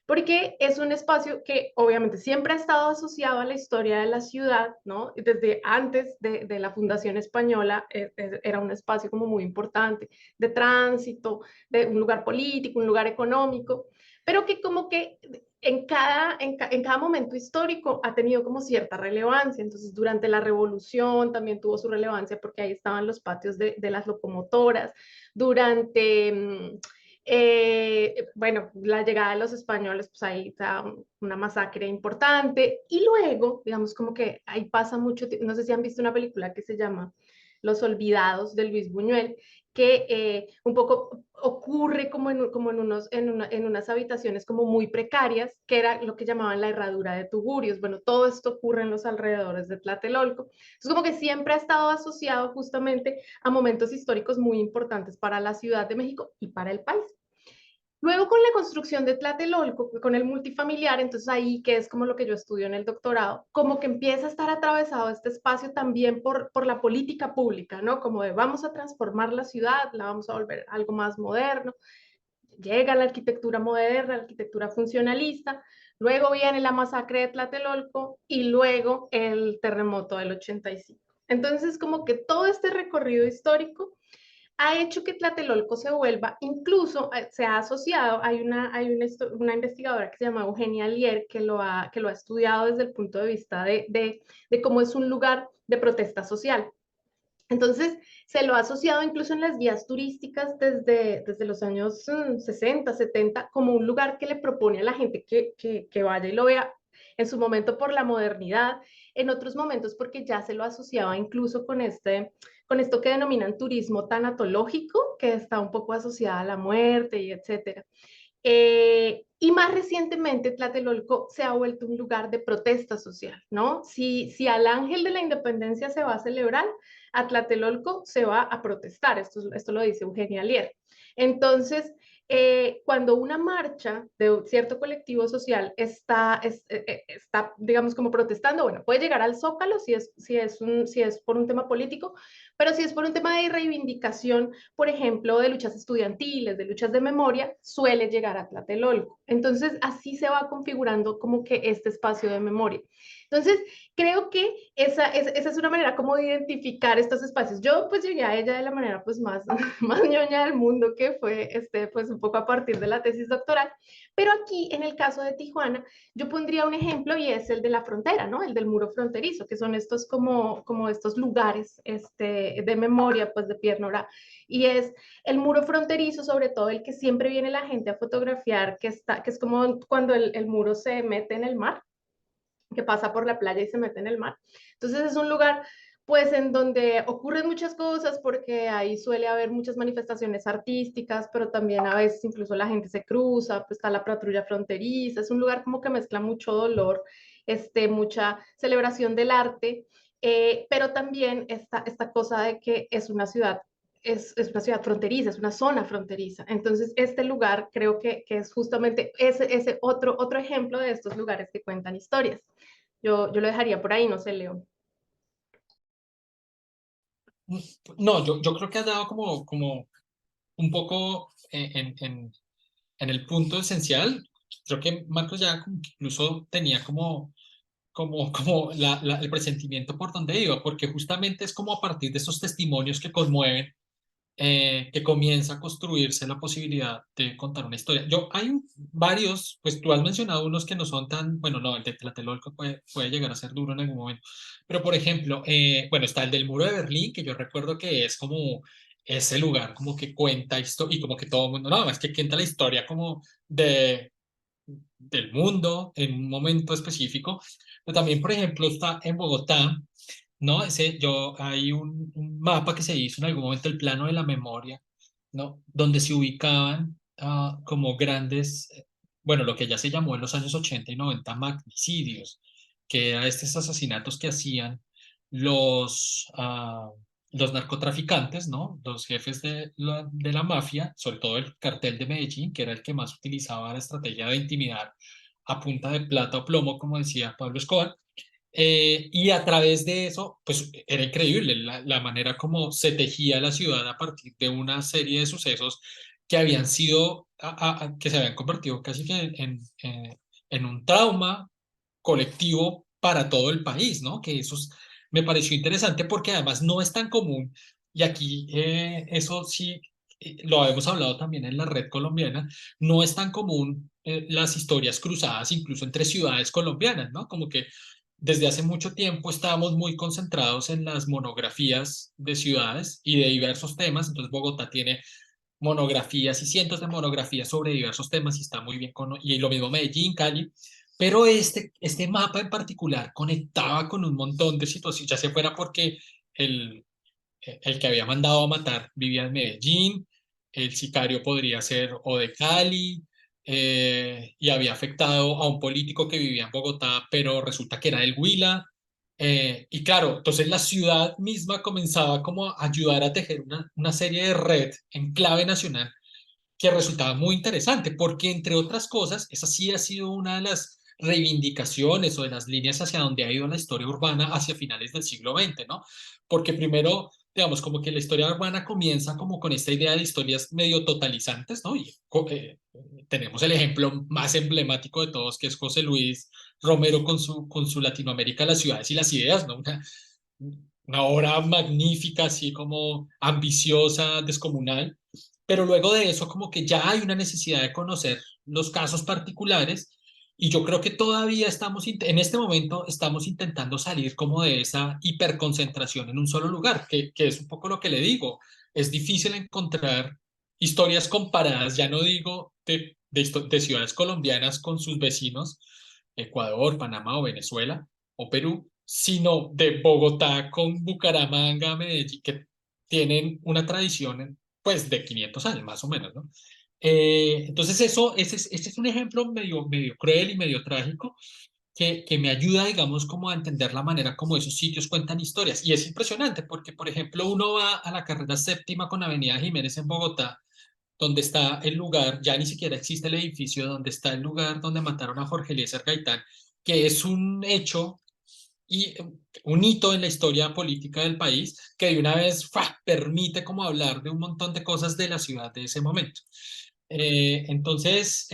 porque es un espacio que obviamente siempre ha estado asociado a la historia de la ciudad, ¿no? Desde antes de la fundación española era un espacio como muy importante de tránsito, de un lugar político, un lugar económico, pero que como que en cada momento histórico ha tenido como cierta relevancia. Entonces, durante la Revolución también tuvo su relevancia porque ahí estaban los patios de las locomotoras. Durante, bueno, la llegada de los españoles, pues ahí está una masacre importante. Y luego, digamos, como que ahí pasa mucho, no sé si han visto una película que se llama Los Olvidados de Luis Buñuel, que un poco ocurre en unas habitaciones como muy precarias, que era lo que llamaban la herradura de Tugurios. Bueno, todo esto ocurre en los alrededores de Tlatelolco. Es como que siempre ha estado asociado justamente a momentos históricos muy importantes para la Ciudad de México y para el país. Luego con la construcción de Tlatelolco, con el multifamiliar, entonces ahí, que es como lo que yo estudio en el doctorado, como que empieza a estar atravesado este espacio también por la política pública, ¿no? Como de vamos a transformar la ciudad, la vamos a volver algo más moderno. Llega la arquitectura moderna, la arquitectura funcionalista, luego viene la masacre de Tlatelolco y luego el terremoto del 85. Entonces, como que todo este recorrido histórico ha hecho que Tlatelolco se vuelva, incluso se ha asociado, una investigadora que se llama Eugenia Lier que lo ha estudiado desde el punto de vista de cómo es un lugar de protesta social. Entonces, se lo ha asociado incluso en las guías turísticas desde los años 60, 70, como un lugar que le propone a la gente que vaya y lo vea, en su momento por la modernidad, en otros momentos porque ya se lo asociaba incluso con esto que denominan turismo tanatológico, que está un poco asociada a la muerte y etcétera. Y más recientemente, Tlatelolco se ha vuelto un lugar de protesta social, ¿no? Si al Ángel de la Independencia se va a celebrar, a Tlatelolco se va a protestar. Esto lo dice Eugenia Lier. Entonces, cuando una marcha de cierto colectivo social está, digamos, como protestando, bueno, puede llegar al Zócalo si es por un tema político, pero si es por un tema de reivindicación, por ejemplo, de luchas estudiantiles, de luchas de memoria, suele llegar a Tlatelolco. Entonces, así se va configurando como que este espacio de memoria. Entonces, creo que esa es una manera como de identificar estos espacios. Yo pues llegué a ella de la manera pues más, más ñoña del mundo, que fue pues un poco a partir de la tesis doctoral, pero aquí en el caso de Tijuana, yo pondría un ejemplo y es el de la frontera, ¿no? El del muro fronterizo, que son estos como estos lugares de memoria pues de Pierre Nora, y es el muro fronterizo, sobre todo el que siempre viene la gente a fotografiar, que es como cuando el muro se mete en el mar, que pasa por la playa y se mete en el mar. Entonces es un lugar pues en donde ocurren muchas cosas porque ahí suele haber muchas manifestaciones artísticas, pero también a veces incluso la gente se cruza, pues está la patrulla fronteriza, es un lugar como que mezcla mucho dolor, mucha celebración del arte, pero también esta cosa de que es una ciudad una ciudad fronteriza, es una zona fronteriza. Entonces, este lugar creo que es justamente ese otro ejemplo de estos lugares que cuentan historias. Yo lo dejaría por ahí, no sé, Leo. No, yo creo que has dado como un poco en el punto esencial. Creo que Marcos ya como que incluso tenía como el presentimiento por donde iba, porque justamente es como a partir de esos testimonios que conmueven, que comienza a construirse la posibilidad de contar una historia. Hay varios, pues tú has mencionado unos que no son tan, bueno, no, el de Tlatelolco puede llegar a ser duro en algún momento, pero por ejemplo, bueno, está el del Muro de Berlín, que yo recuerdo que es como ese lugar como que cuenta esto y como que todo el mundo, no, es que cuenta la historia como del mundo en un momento específico, pero también, por ejemplo, está en Bogotá, ¿no? Hay un mapa que se hizo en algún momento, el plano de la memoria, ¿no? Donde se ubicaban como grandes, bueno, lo que ya se llamó en los años 80 y 90 magnicidios, que eran estos asesinatos que hacían los, ah, los narcotraficantes, ¿no? Los jefes de la mafia, sobre todo el cartel de Medellín, que era el que más utilizaba la estrategia de intimidar a punta de plata o plomo, como decía Pablo Escobar. Y a través de eso, pues era increíble la manera como se tejía la ciudad a partir de una serie de sucesos que habían sido, que se habían convertido casi que en un trauma colectivo para todo el país, ¿no? Que me pareció interesante porque además no es tan común, y aquí eso sí, lo habíamos hablado también en la red colombiana, no es tan común las historias cruzadas incluso entre ciudades colombianas, ¿no? Como que desde hace mucho tiempo estábamos muy concentrados en las monografías de ciudades y de diversos temas. Entonces Bogotá tiene monografías y cientos de monografías sobre diversos temas y está muy bien y lo mismo Medellín, Cali. Pero este mapa en particular conectaba con un montón de situaciones, ya se fuera porque el, el que había mandado a matar vivía en Medellín, el sicario podría ser o de Cali, y había afectado a un político que vivía en Bogotá, pero resulta que era del Huila. Y claro, entonces la ciudad misma comenzaba como a ayudar a tejer una serie de red en clave nacional que resultaba muy interesante, porque entre otras cosas, esa sí ha sido una de las reivindicaciones o de las líneas hacia donde ha ido la historia urbana hacia finales del siglo XX, ¿no? Porque primero, digamos, como que la historia urbana comienza como con esta idea de historias medio totalizantes, ¿no? Y tenemos el ejemplo más emblemático de todos, que es José Luis Romero con su Latinoamérica, las ciudades y las ideas, ¿no? Una obra magnífica, así como ambiciosa, descomunal, pero luego de eso como que ya hay una necesidad de conocer los casos particulares y yo creo que todavía estamos, en este momento estamos intentando salir como de esa hiperconcentración en un solo lugar, que es un poco lo que le digo, es difícil encontrar historias comparadas, ya no digo de ciudades colombianas con sus vecinos, Ecuador, Panamá o Venezuela o Perú, sino de Bogotá con Bucaramanga, Medellín, que tienen una tradición pues de 500 años más o menos, ¿no? Entonces ese es un ejemplo medio cruel y medio trágico que me ayuda, digamos, como a entender la manera como esos sitios cuentan historias. Y es impresionante porque, por ejemplo, uno va a la carrera séptima con Avenida Jiménez en Bogotá, donde está el lugar, ya ni siquiera existe el edificio, donde está el lugar donde mataron a Jorge Eliezer Gaitán, que es un hecho y un hito en la historia política del país que de una vez permite como hablar de un montón de cosas de la ciudad de ese momento. Entonces,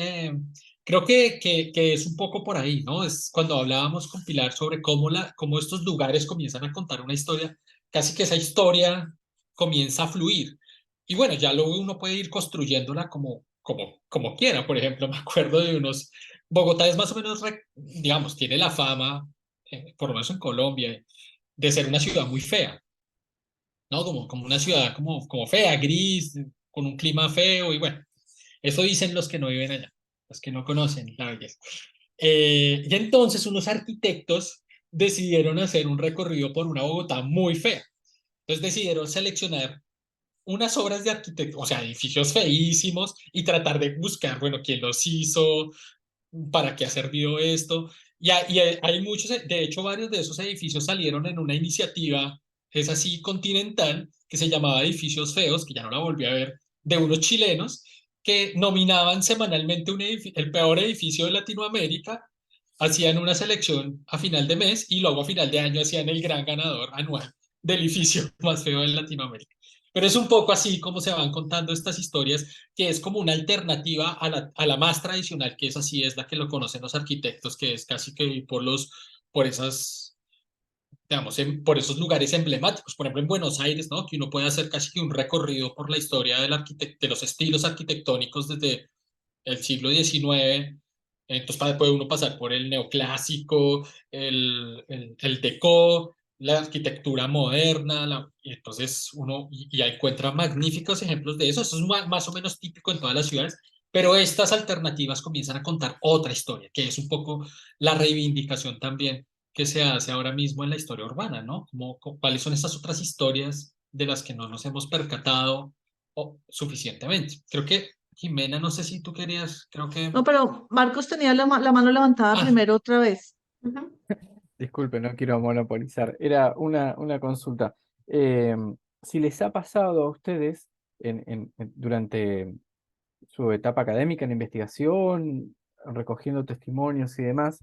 creo que es un poco por ahí, ¿no? Es cuando hablábamos con Pilar sobre cómo estos lugares comienzan a contar una historia, casi que esa historia comienza a fluir. Y bueno, ya luego uno puede ir construyéndola como quiera. Por ejemplo, me acuerdo de unos... Bogotá es más o menos, digamos, tiene la fama, por lo menos en Colombia, de ser una ciudad muy fea, ¿no? Como una ciudad como fea, gris, con un clima feo y bueno, eso dicen los que no viven allá, los que no conocen la belleza. Y entonces unos arquitectos decidieron hacer un recorrido por una Bogotá muy fea. Entonces decidieron seleccionar unas obras de arquitectos, o sea, edificios feísimos y tratar de buscar, bueno, quién los hizo, para qué ha servido esto. Hay muchos, de hecho, varios de esos edificios salieron en una iniciativa, es así, continental, que se llamaba Edificios Feos, que ya no la volví a ver, de unos chilenos que nominaban semanalmente el peor edificio de Latinoamérica, hacían una selección a final de mes y luego a final de año hacían el gran ganador anual del edificio más feo de Latinoamérica. Pero es un poco así como se van contando estas historias, que es como una alternativa a la más tradicional, que es así, es la que lo conocen los arquitectos, que es casi que por esas, digamos, por esos lugares emblemáticos. Por ejemplo, en Buenos Aires, ¿no? Que uno puede hacer casi que un recorrido por la historia de los estilos arquitectónicos desde el siglo XIX. Entonces puede uno pasar por el neoclásico, el déco, la arquitectura moderna, y entonces y encuentra magníficos ejemplos de eso. Eso es más o menos típico en todas las ciudades, pero estas alternativas comienzan a contar otra historia, que es un poco la reivindicación también que se hace ahora mismo en la historia urbana, ¿no? ¿Cuáles son estas otras historias de las que no nos hemos percatado suficientemente? Creo que Jimena, no sé si tú querías, creo que... No, pero Marcos tenía la mano levantada Ah, primero otra vez. Ujú. Disculpe, no quiero monopolizar. Era una consulta. Eh, si les ha pasado a ustedes durante su etapa académica en investigación, recogiendo testimonios y demás,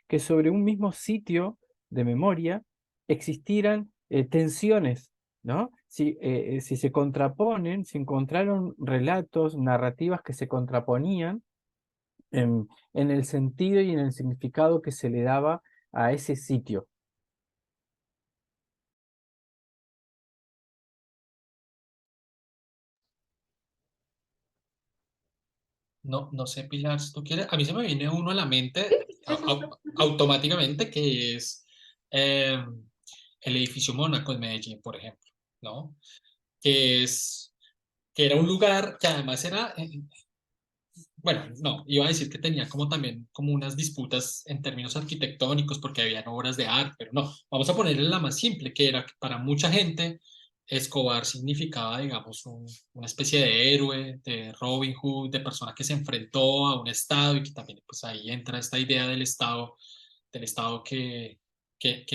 que sobre un mismo sitio de memoria existieran tensiones, ¿no? Si se contraponen, si encontraron relatos, narrativas que se contraponían en el sentido y en el significado que se le daba a ese sitio. no sé, Pilar, si tú quieres, a mí se me viene uno a la Sí, mente sí, sí, sí. automáticamente, que es eh, el edificio Mónaco en Medellín, por ejemplo, ¿no? Que es, que era un lugar que además era, bueno, no, iba a decir que tenía como también como unas disputas en términos arquitectónicos porque habían obras de arte, pero no, vamos a ponerle la más simple, que era que para mucha gente Escobar significaba, digamos, una especie de héroe, de Robin Hood, de persona que se enfrentó a un Estado y que también pues ahí entra esta idea del Estado que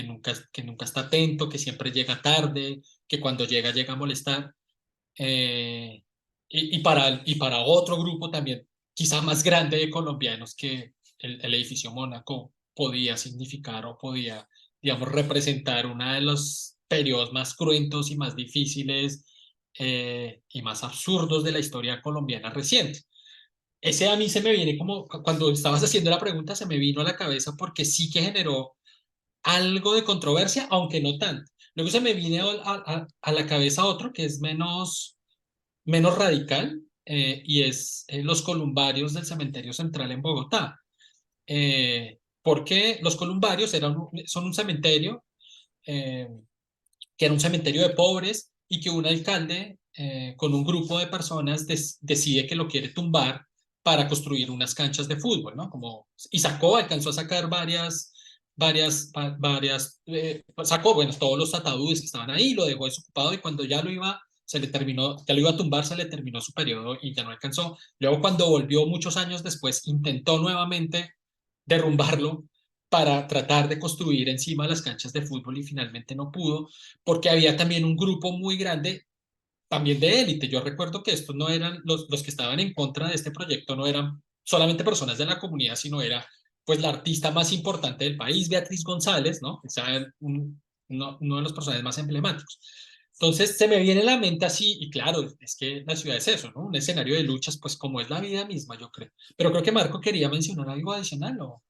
nunca está atento, que siempre llega tarde, que cuando llega llega a molestar. y para otro grupo también, quizá más grande de colombianos, que el edificio Mónaco podía significar o podía, digamos, representar uno de los periodos más cruentos y más difíciles y más absurdos de la historia colombiana reciente. Ese a mí se me viene como, cuando estabas haciendo la pregunta, se me vino a la cabeza porque sí que generó algo de controversia, aunque no tanto. Luego se me viene a la cabeza otro que es menos radical, y es los columbarios del Cementerio Central en Bogotá. Porque los columbarios son un cementerio eh, que era un cementerio de pobres y que un alcalde con un grupo de personas decide que lo quiere tumbar para construir unas canchas de fútbol, ¿no? Y alcanzó a sacar sacó, bueno, todos los ataúdes que estaban ahí, lo dejó desocupado y cuando ya lo iba a tumbar, se le terminó su periodo y ya no alcanzó. Luego cuando volvió muchos años después, intentó nuevamente derrumbarlo para tratar de construir encima las canchas de fútbol y finalmente no pudo, porque había también un grupo muy grande, también de élite. Yo recuerdo que estos no eran los que estaban en contra de este proyecto, no eran solamente personas de la comunidad, sino era pues la artista más importante del país, Beatriz González, ¿no? Uno de los personajes más emblemáticos. Entonces se me viene a la mente así, y claro, es que la ciudad es eso, ¿no? Un escenario de luchas, pues como es la vida misma, yo creo. Pero creo que Marco quería mencionar algo adicional, ¿o?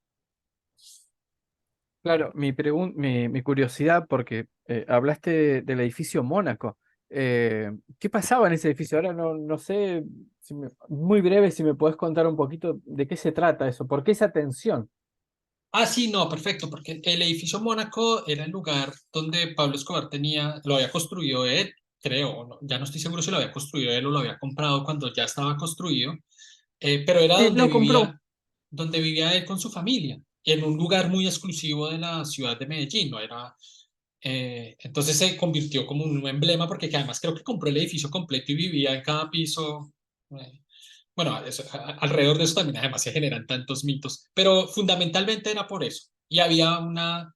Claro, mi curiosidad, porque hablaste del edificio Mónaco. ¿Qué pasaba en ese edificio? Ahora no sé, muy breve, si me podés contar un poquito de qué se trata eso, por qué esa tensión. Ah, sí, no, perfecto, porque el edificio Mónaco era el lugar donde Pablo Escobar lo había construido él, creo, ya no estoy seguro si lo había construido él o lo había comprado cuando ya estaba construido, pero era Lo compró. donde vivía él con su familia, en un lugar muy exclusivo de la ciudad de Medellín, ¿no? Entonces se convirtió como un emblema, porque además creo que compró el edificio completo y vivía en cada piso. eh, bueno, alrededor de eso también además se generan tantos mitos, pero fundamentalmente era por eso. Y había una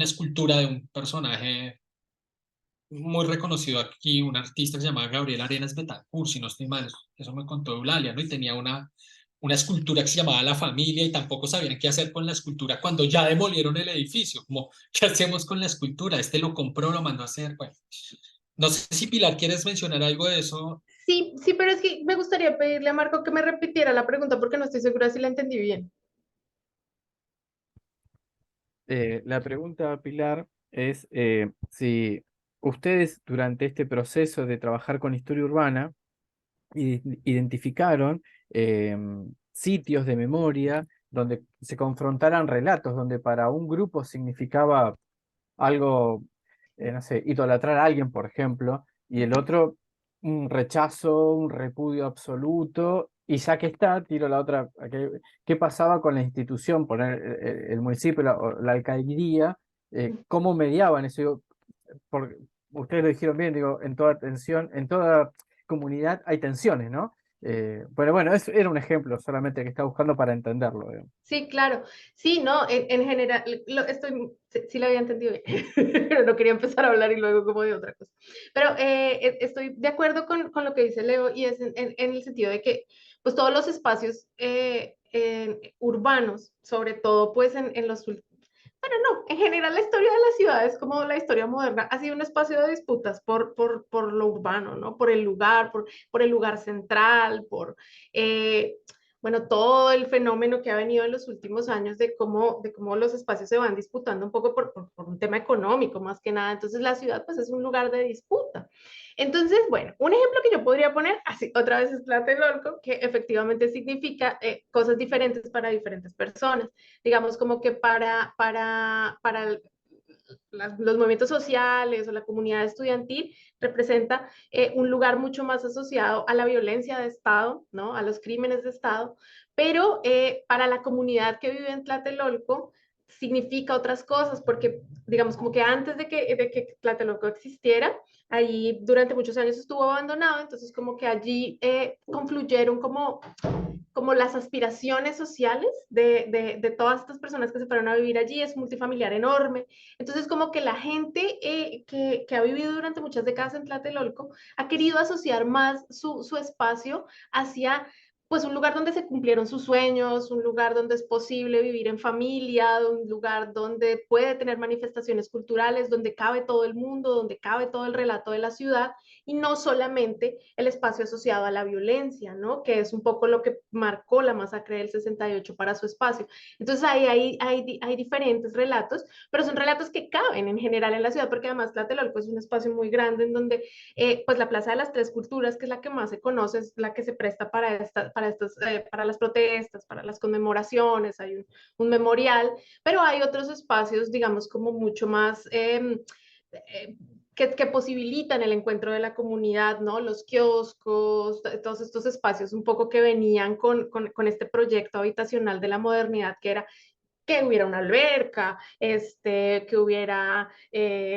escultura de un personaje muy reconocido aquí, un artista que se llamaba Gabriel Arenas Betancourt, si no estoy mal, eso me contó Eulalia, ¿no? Y tenía una escultura que se llamaba La Familia y tampoco sabían qué hacer con la escultura cuando ya demolieron el edificio, como, ¿qué hacemos con la escultura? Este lo compró, lo mandó a hacer, bueno. No sé si Pilar, ¿quieres mencionar algo de eso? Sí, sí, pero es que me gustaría pedirle a Marco que me repitiera la pregunta porque no estoy segura si la entendí bien. La pregunta, Pilar, es si ustedes durante este proceso de trabajar con historia urbana identificaron sitios de memoria donde se confrontaran relatos, donde para un grupo significaba algo, no sé, idolatrar a alguien, por ejemplo, y el otro un rechazo, un repudio absoluto, y ya que está, tiro la otra, ¿qué pasaba con la institución, poner el municipio, o la alcaldía, cómo mediaban eso? Digo, porque ustedes lo dijeron bien, digo, en toda tensión, en toda comunidad hay tensiones, ¿no? Pero bueno, eso era un ejemplo solamente que estaba buscando para entenderlo, digamos. Sí, claro. Sí, no, en general, sí lo había entendido bien, pero no quería empezar a hablar y luego como de otra cosa. Pero estoy de acuerdo con lo que dice Leo y es en el sentido de que pues todos los espacios urbanos, sobre todo pues en los últimos, bueno, no, en general la historia de las ciudades, como la historia moderna, ha sido un espacio de disputas por lo urbano, ¿no? Por el lugar central, eh, bueno, todo el fenómeno que ha venido en los últimos años de cómo los espacios se van disputando un poco por un tema económico más que nada. Entonces la ciudad pues es un lugar de disputa. Entonces, bueno, un ejemplo que yo podría poner, así otra vez es Tlatelolco, que efectivamente significa cosas diferentes para diferentes personas. Digamos como que para los movimientos sociales o la comunidad estudiantil representa un lugar mucho más asociado a la violencia de Estado, ¿no? A los crímenes de Estado, pero para la comunidad que vive en Tlatelolco significa otras cosas, porque digamos como que antes de que Tlatelolco existiera, ahí durante muchos años estuvo abandonado, entonces como que allí confluyeron como las aspiraciones sociales de todas estas personas que se fueron a vivir allí, es multifamiliar enorme, entonces como que la gente que ha vivido durante muchas décadas en Tlatelolco ha querido asociar más su espacio hacia pues un lugar donde se cumplieron sus sueños, un lugar donde es posible vivir en familia, un lugar donde puede tener manifestaciones culturales, donde cabe todo el mundo, donde cabe todo el relato de la ciudad y no solamente el espacio asociado a la violencia, ¿no? Que es un poco lo que marcó la masacre del 68 para su espacio. Entonces hay diferentes relatos, pero son relatos que caben en general en la ciudad, porque además Tlatelolco es un espacio muy grande en donde pues la Plaza de las Tres Culturas, que es la que más se conoce, es la que se presta para las protestas, para las conmemoraciones, hay un memorial, pero hay otros espacios, digamos, como mucho más que posibilitan el encuentro de la comunidad, ¿no? Los kioscos, todos estos espacios un poco que venían con este proyecto habitacional de la modernidad, que era que hubiera una alberca, que hubiera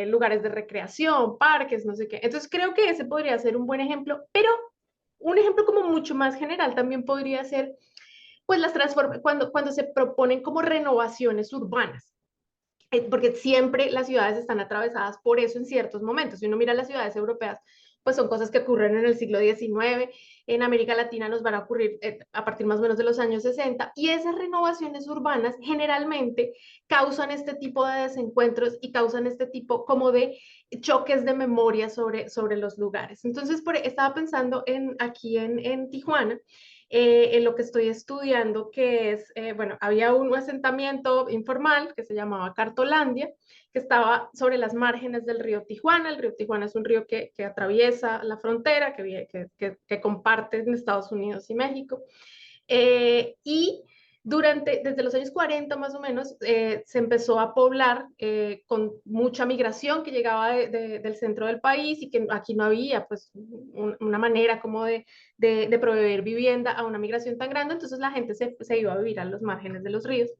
lugares de recreación, parques, no sé qué. Entonces creo que ese podría ser un buen ejemplo, pero un ejemplo como mucho más general también podría ser, pues cuando se proponen como renovaciones urbanas. Porque siempre las ciudades están atravesadas por eso en ciertos momentos. Si uno mira las ciudades europeas, pues son cosas que ocurren en el siglo XIX, en América Latina nos van a ocurrir a partir más o menos de los años 60, y esas renovaciones urbanas generalmente causan este tipo de desencuentros y causan este tipo como de choques de memoria sobre los lugares. Entonces, estaba pensando aquí en Tijuana, en lo que estoy estudiando, que es, bueno, había un asentamiento informal que se llamaba Cartolandia, que estaba sobre las márgenes del río Tijuana. El río Tijuana es un río que atraviesa la frontera, que comparte en Estados Unidos y México. Y desde los años 40 más o menos, se empezó a poblar con mucha migración que llegaba del centro del país y que aquí no había pues una manera como de proveer vivienda a una migración tan grande, entonces la gente se iba a vivir a los márgenes de los ríos.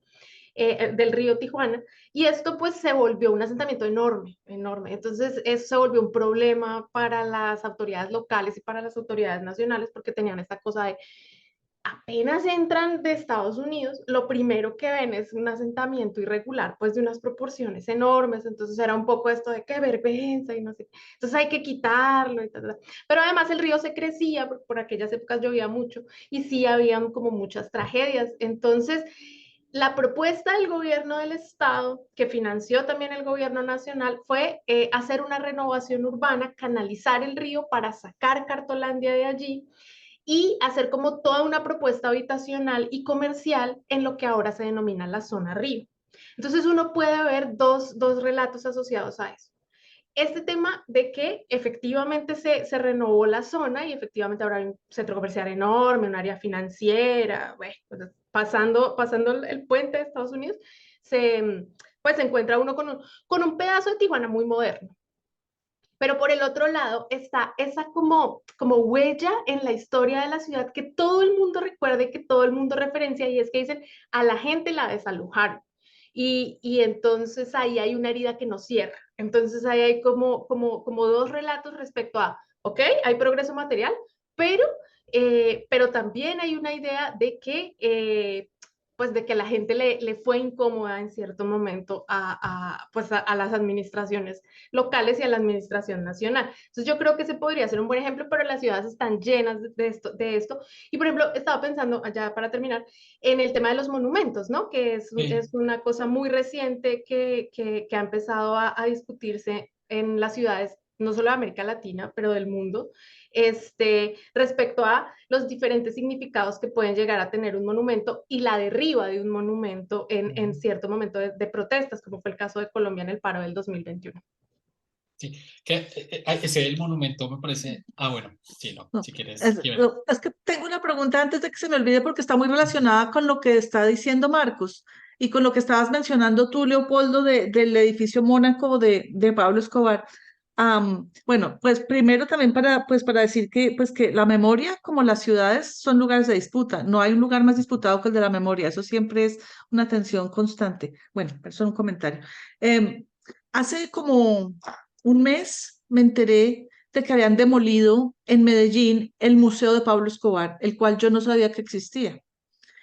Del río Tijuana, y esto pues se volvió un asentamiento enorme, enorme. Entonces eso se volvió un problema para las autoridades locales y para las autoridades nacionales, porque tenían esta cosa de apenas entran de Estados Unidos, lo primero que ven es un asentamiento irregular, pues de unas proporciones enormes, entonces era un poco esto de qué vergüenza y no sé, entonces hay que quitarlo y tal. Pero además el río se crecía, por aquellas épocas llovía mucho y sí habían como muchas tragedias, entonces la propuesta del gobierno del estado, que financió también el gobierno nacional, fue hacer una renovación urbana, canalizar el río para sacar Cartolandia de allí y hacer como toda una propuesta habitacional y comercial en lo que ahora se denomina la zona río. Entonces uno puede ver dos relatos asociados a eso. Este tema de que efectivamente se renovó la zona y efectivamente ahora hay un centro comercial enorme, un área financiera, bueno, pues pasando el puente de Estados Unidos, pues se encuentra uno con un pedazo de Tijuana muy moderno. Pero por el otro lado está esa como huella en la historia de la ciudad que todo el mundo recuerda y que todo el mundo referencia, y es que dicen, a la gente la desalojaron. Y entonces ahí hay una herida que no cierra. Entonces ahí hay como dos relatos respecto a, ok, hay progreso material, pero también hay una idea de que pues de que la gente le fue incómoda en cierto momento pues a las administraciones locales y a la administración nacional. Entonces yo creo que ese podría ser un buen ejemplo, pero las ciudades están llenas de esto. Y por ejemplo, estaba pensando, ya para terminar, en el tema de los monumentos, ¿no? Que es una cosa muy reciente que ha empezado a discutirse en las ciudades, no solo de América Latina, pero del mundo, respecto a los diferentes significados que pueden llegar a tener un monumento y la derriba de un monumento en cierto momento de protestas, como fue el caso de Colombia en el paro del 2021. Sí, que ese del monumento me parece. Ah, bueno, sí, no, No, si quieres. es que tengo una pregunta antes de que se me olvide porque está muy relacionada con lo que está diciendo Marcos y con lo que estabas mencionando tú, Leopoldo, del edificio Mónaco de Pablo Escobar. Bueno, pues primero también para decir que la memoria, como las ciudades, son lugares de disputa. No hay un lugar más disputado que el de la memoria. Eso siempre es una tensión constante. Bueno, eso es un comentario. Em, Hace como un mes me enteré de que habían demolido en Medellín el Museo de Pablo Escobar, el cual yo no sabía que existía.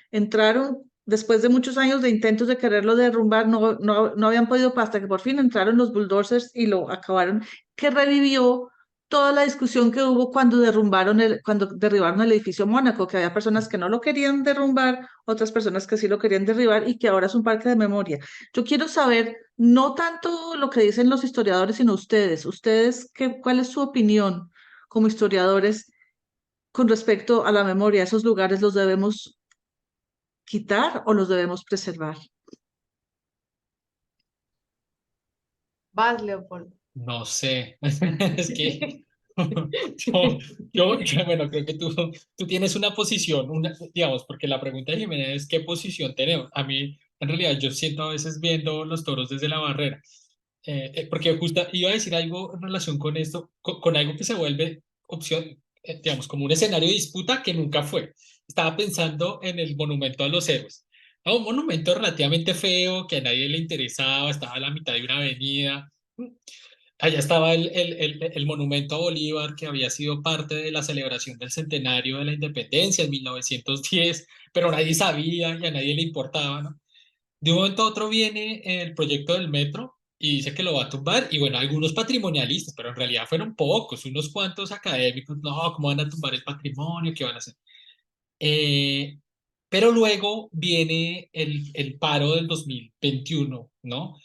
Entraron, después de muchos años de intentos de quererlo derrumbar, no habían podido hasta que por fin entraron los bulldozers y lo acabaron, que revivió toda la discusión que hubo cuando derribaron el edificio Mónaco, que había personas que no lo querían derrumbar, otras personas que sí lo querían derribar y que ahora es un parque de memoria. Yo quiero saber no tanto lo que dicen los historiadores, sino ustedes, ¿cuál es su opinión como historiadores con respecto a la memoria? ¿Esos lugares los debemos quitar o los debemos preservar? Vas, Leopoldo. No sé, es que yo, bueno, creo que tú tienes una posición, digamos, porque la pregunta de Jiménez es ¿qué posición tenemos? A mí, en realidad, yo siento a veces viendo los toros desde la barrera, porque justo iba a decir algo en relación con esto, con algo que se vuelve opción, digamos, como un escenario de disputa que nunca fue. Estaba pensando en el monumento a los héroes. Era un monumento relativamente feo, que a nadie le interesaba, estaba a la mitad de una avenida. Allá estaba el monumento a Bolívar, que había sido parte de la celebración del centenario de la independencia en 1910, pero nadie sabía y a nadie le importaba, ¿no? De un momento a otro viene el proyecto del metro y dice que lo va a tumbar, y bueno, algunos patrimonialistas, pero en realidad fueron pocos, unos cuantos académicos, no, ¿cómo van a tumbar el patrimonio? ¿Qué van a hacer? Eh, pero luego viene el paro del 2021, ¿no?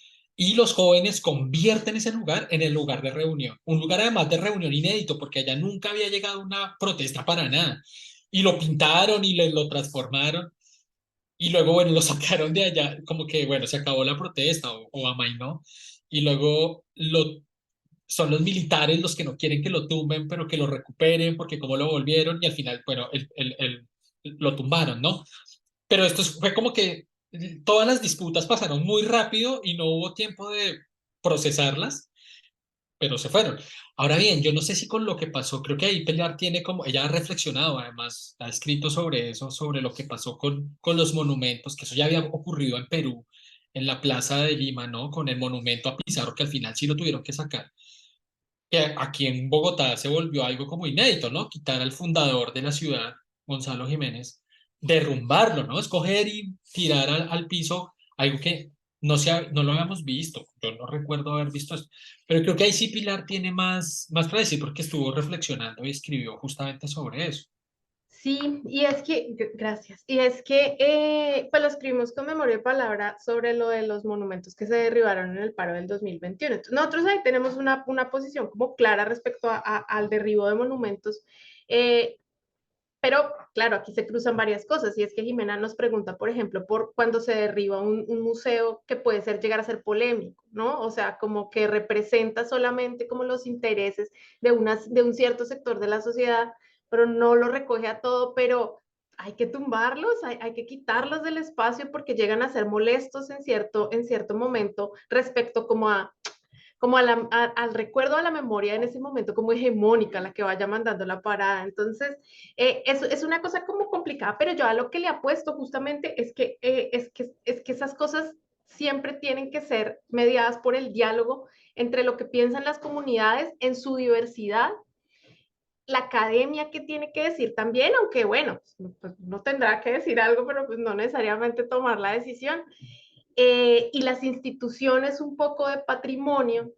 Y los jóvenes convierten ese lugar en el lugar de reunión, un lugar además de reunión inédito, porque allá nunca había llegado una protesta para nada. Y lo pintaron y lo transformaron. Y luego, bueno, lo sacaron de allá, como que, bueno, se acabó la protesta o amainó. Y luego son los militares los que no quieren que lo tumben, pero que lo recuperen, porque como lo volvieron y al final, bueno, lo tumbaron, ¿no? Pero fue como que todas las disputas pasaron muy rápido y no hubo tiempo de procesarlas, pero se fueron. Ahora bien, yo no sé si con lo que pasó, creo que ahí Pilar tiene como, ella ha reflexionado, además, ha escrito sobre eso, sobre lo que pasó con los monumentos, que eso ya había ocurrido en Perú, en la Plaza de Lima, ¿no? Con el monumento a Pizarro, que al final sí lo tuvieron que sacar, que aquí en Bogotá se volvió algo como inédito, ¿no? Quitar al fundador de la ciudad, Gonzalo Jiménez, derrumbarlo, ¿no? Escoger y tirar al piso algo que no lo habíamos visto. Yo no recuerdo haber visto esto. Pero creo que ahí sí Pilar tiene más para decir porque estuvo reflexionando y escribió justamente sobre eso. Sí, y es que, gracias, y es que pues lo escribimos con memoria de palabra sobre lo de los monumentos que se derribaron en el paro del 2021. Entonces, nosotros ahí tenemos una posición como clara respecto al derribo de monumentos, eh, pero claro, aquí se cruzan varias cosas, y es que Jimena nos pregunta, por ejemplo, por cuando se derriba un museo que puede llegar a ser polémico, ¿no? O sea, como que representa solamente como los intereses de un cierto sector de la sociedad, pero no lo recoge a todo, pero hay que tumbarlos, hay que quitarlos del espacio porque llegan a ser molestos en cierto momento respecto como al recuerdo, a la memoria en ese momento como hegemónica, la que vaya mandando la parada. Entonces, es una cosa como complicada, pero yo a lo que le apuesto justamente es que esas cosas siempre tienen que ser mediadas por el diálogo entre lo que piensan las comunidades en su diversidad, la academia que tiene que decir también, aunque bueno, pues no tendrá que decir algo, pero pues no necesariamente tomar la decisión, y las instituciones un poco de patrimonio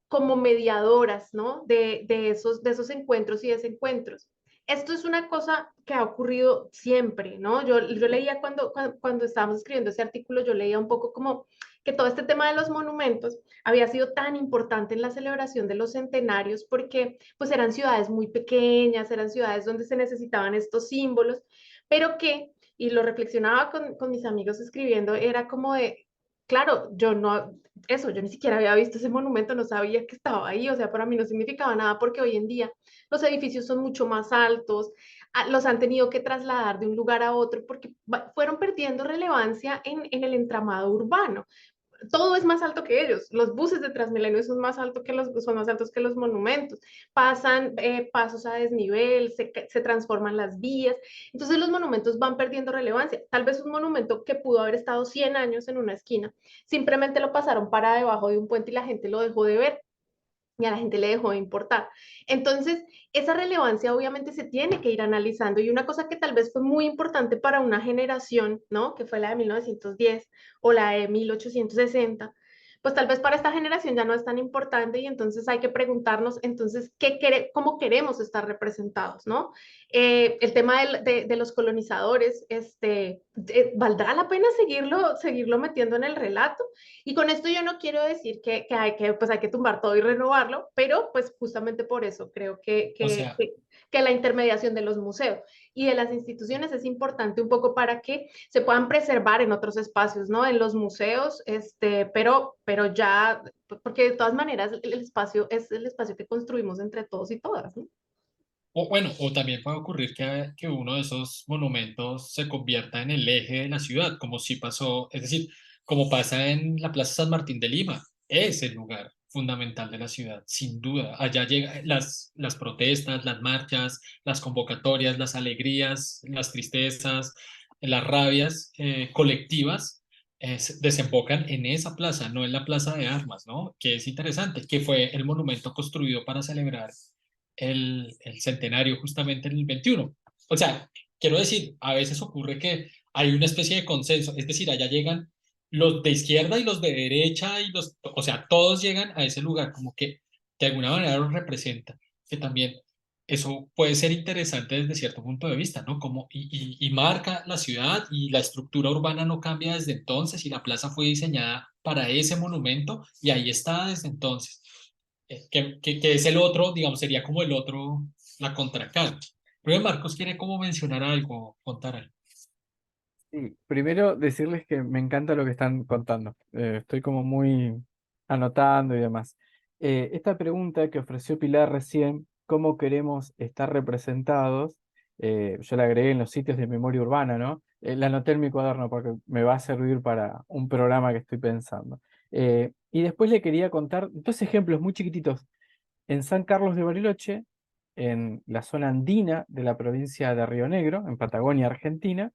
como mediadoras, ¿no? De esos encuentros y desencuentros. Esto es una cosa que ha ocurrido siempre, ¿no? Yo leía cuando estábamos escribiendo ese artículo, yo leía un poco como que todo este tema de los monumentos había sido tan importante en la celebración de los centenarios porque pues eran ciudades muy pequeñas, eran ciudades donde se necesitaban estos símbolos, pero que, y lo reflexionaba con mis amigos escribiendo, era como de, claro, yo no, eso, yo ni siquiera había visto ese monumento, no sabía que estaba ahí, o sea, para mí no significaba nada porque hoy en día los edificios son mucho más altos, los han tenido que trasladar de un lugar a otro porque fueron perdiendo relevancia en el entramado urbano. todo es más alto que ellos. Los buses de Transmilenio son más altos que los monumentos. Pasan pasos a desnivel, se transforman las vías. Entonces los monumentos van perdiendo relevancia. Tal vez un monumento que pudo haber estado 100 años en una esquina, simplemente lo pasaron para debajo de un puente y la gente lo dejó de ver y a la gente le dejó de importar. Entonces, esa relevancia obviamente se tiene que ir analizando y una cosa que tal vez fue muy importante para una generación, ¿no? Que fue la de 1910 o la de 1860, pues tal vez para esta generación ya no es tan importante y entonces hay que preguntarnos, entonces, ¿cómo queremos estar representados, ¿no? El tema de los colonizadores, ¿valdrá la pena seguirlo metiendo en el relato? Y con esto yo no quiero decir pues hay que tumbar todo y renovarlo, pero pues justamente por eso creo O sea, que la intermediación de los museos y de las instituciones es importante un poco para que se puedan preservar en otros espacios, ¿no? En los museos, pero ya, porque de todas maneras el espacio es el espacio que construimos entre todos y todas, ¿no? o bueno, o también puede ocurrir que uno de esos monumentos se convierta en el eje de la ciudad, como sí pasó, es decir, como pasa en la Plaza San Martín de Lima, es el lugar fundamental de la ciudad, sin duda. Allá llegan las protestas, las marchas, las convocatorias, las alegrías, las tristezas, las rabias colectivas. Desembocan en esa plaza, no en la Plaza de Armas, ¿no? Que es interesante, que fue el monumento construido para celebrar el centenario justamente en el 21. O sea, quiero decir, a veces ocurre que hay una especie de consenso, es decir, allá llegan los de izquierda y los de derecha y o sea, todos llegan a ese lugar como que de alguna manera los representa, que también eso puede ser interesante desde cierto punto de vista, ¿no? Como, y marca la ciudad y la estructura urbana no cambia desde entonces y la plaza fue diseñada para ese monumento y ahí está desde entonces que es el otro, digamos, sería como el otro, la contracara. Pero Marcos quiere como mencionar algo, contar algo. Sí, primero decirles que me encanta lo que están contando. Estoy como muy anotando y demás. Esta pregunta que ofreció Pilar recién, ¿cómo queremos estar representados? Yo la agregué en los sitios de memoria urbana, ¿no? La anoté en mi cuaderno porque me va a servir para un programa que estoy pensando. Y después le quería contar dos ejemplos muy chiquititos. En San Carlos de Bariloche, en la zona andina de la provincia de Río Negro, en Patagonia, Argentina,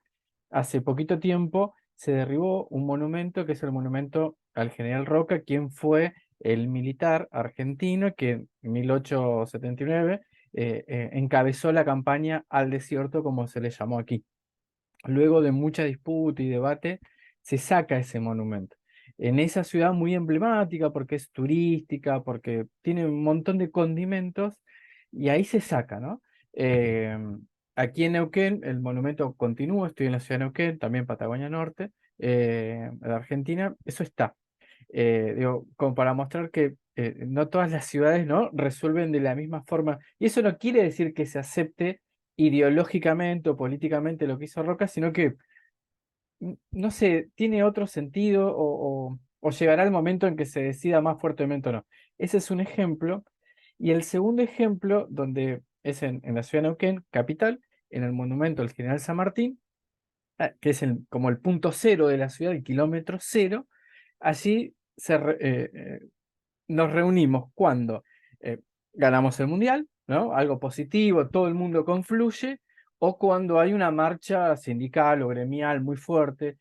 hace poquito tiempo se derribó un monumento que es el monumento al general Roca, quien fue el militar argentino que en 1879 encabezó la campaña al desierto, como se le llamó aquí. Luego de mucha disputa y debate, se saca ese monumento. En esa ciudad muy emblemática, porque es turística, porque tiene un montón de condimentos, y ahí se saca, ¿no? Eh, Aquí en Neuquén el monumento continúa, estoy en la ciudad de Neuquén, también Patagonia Norte, de Argentina, eso está. Digo, como para mostrar que no todas las ciudades, ¿no?, resuelven de la misma forma, y eso no quiere decir que se acepte ideológicamente o políticamente lo que hizo Roca, sino que, no sé, tiene otro sentido o llegará el momento en que se decida más fuertemente o no. Ese es un ejemplo. Y el segundo ejemplo, donde es en la ciudad de Neuquén, capital, en el monumento del General San Martín, que es como el punto cero de la ciudad, el kilómetro cero, allí nos reunimos cuando eh, ganamos el mundial, ¿no? Algo positivo, todo el mundo confluye, o cuando hay una marcha sindical o gremial muy fuerte,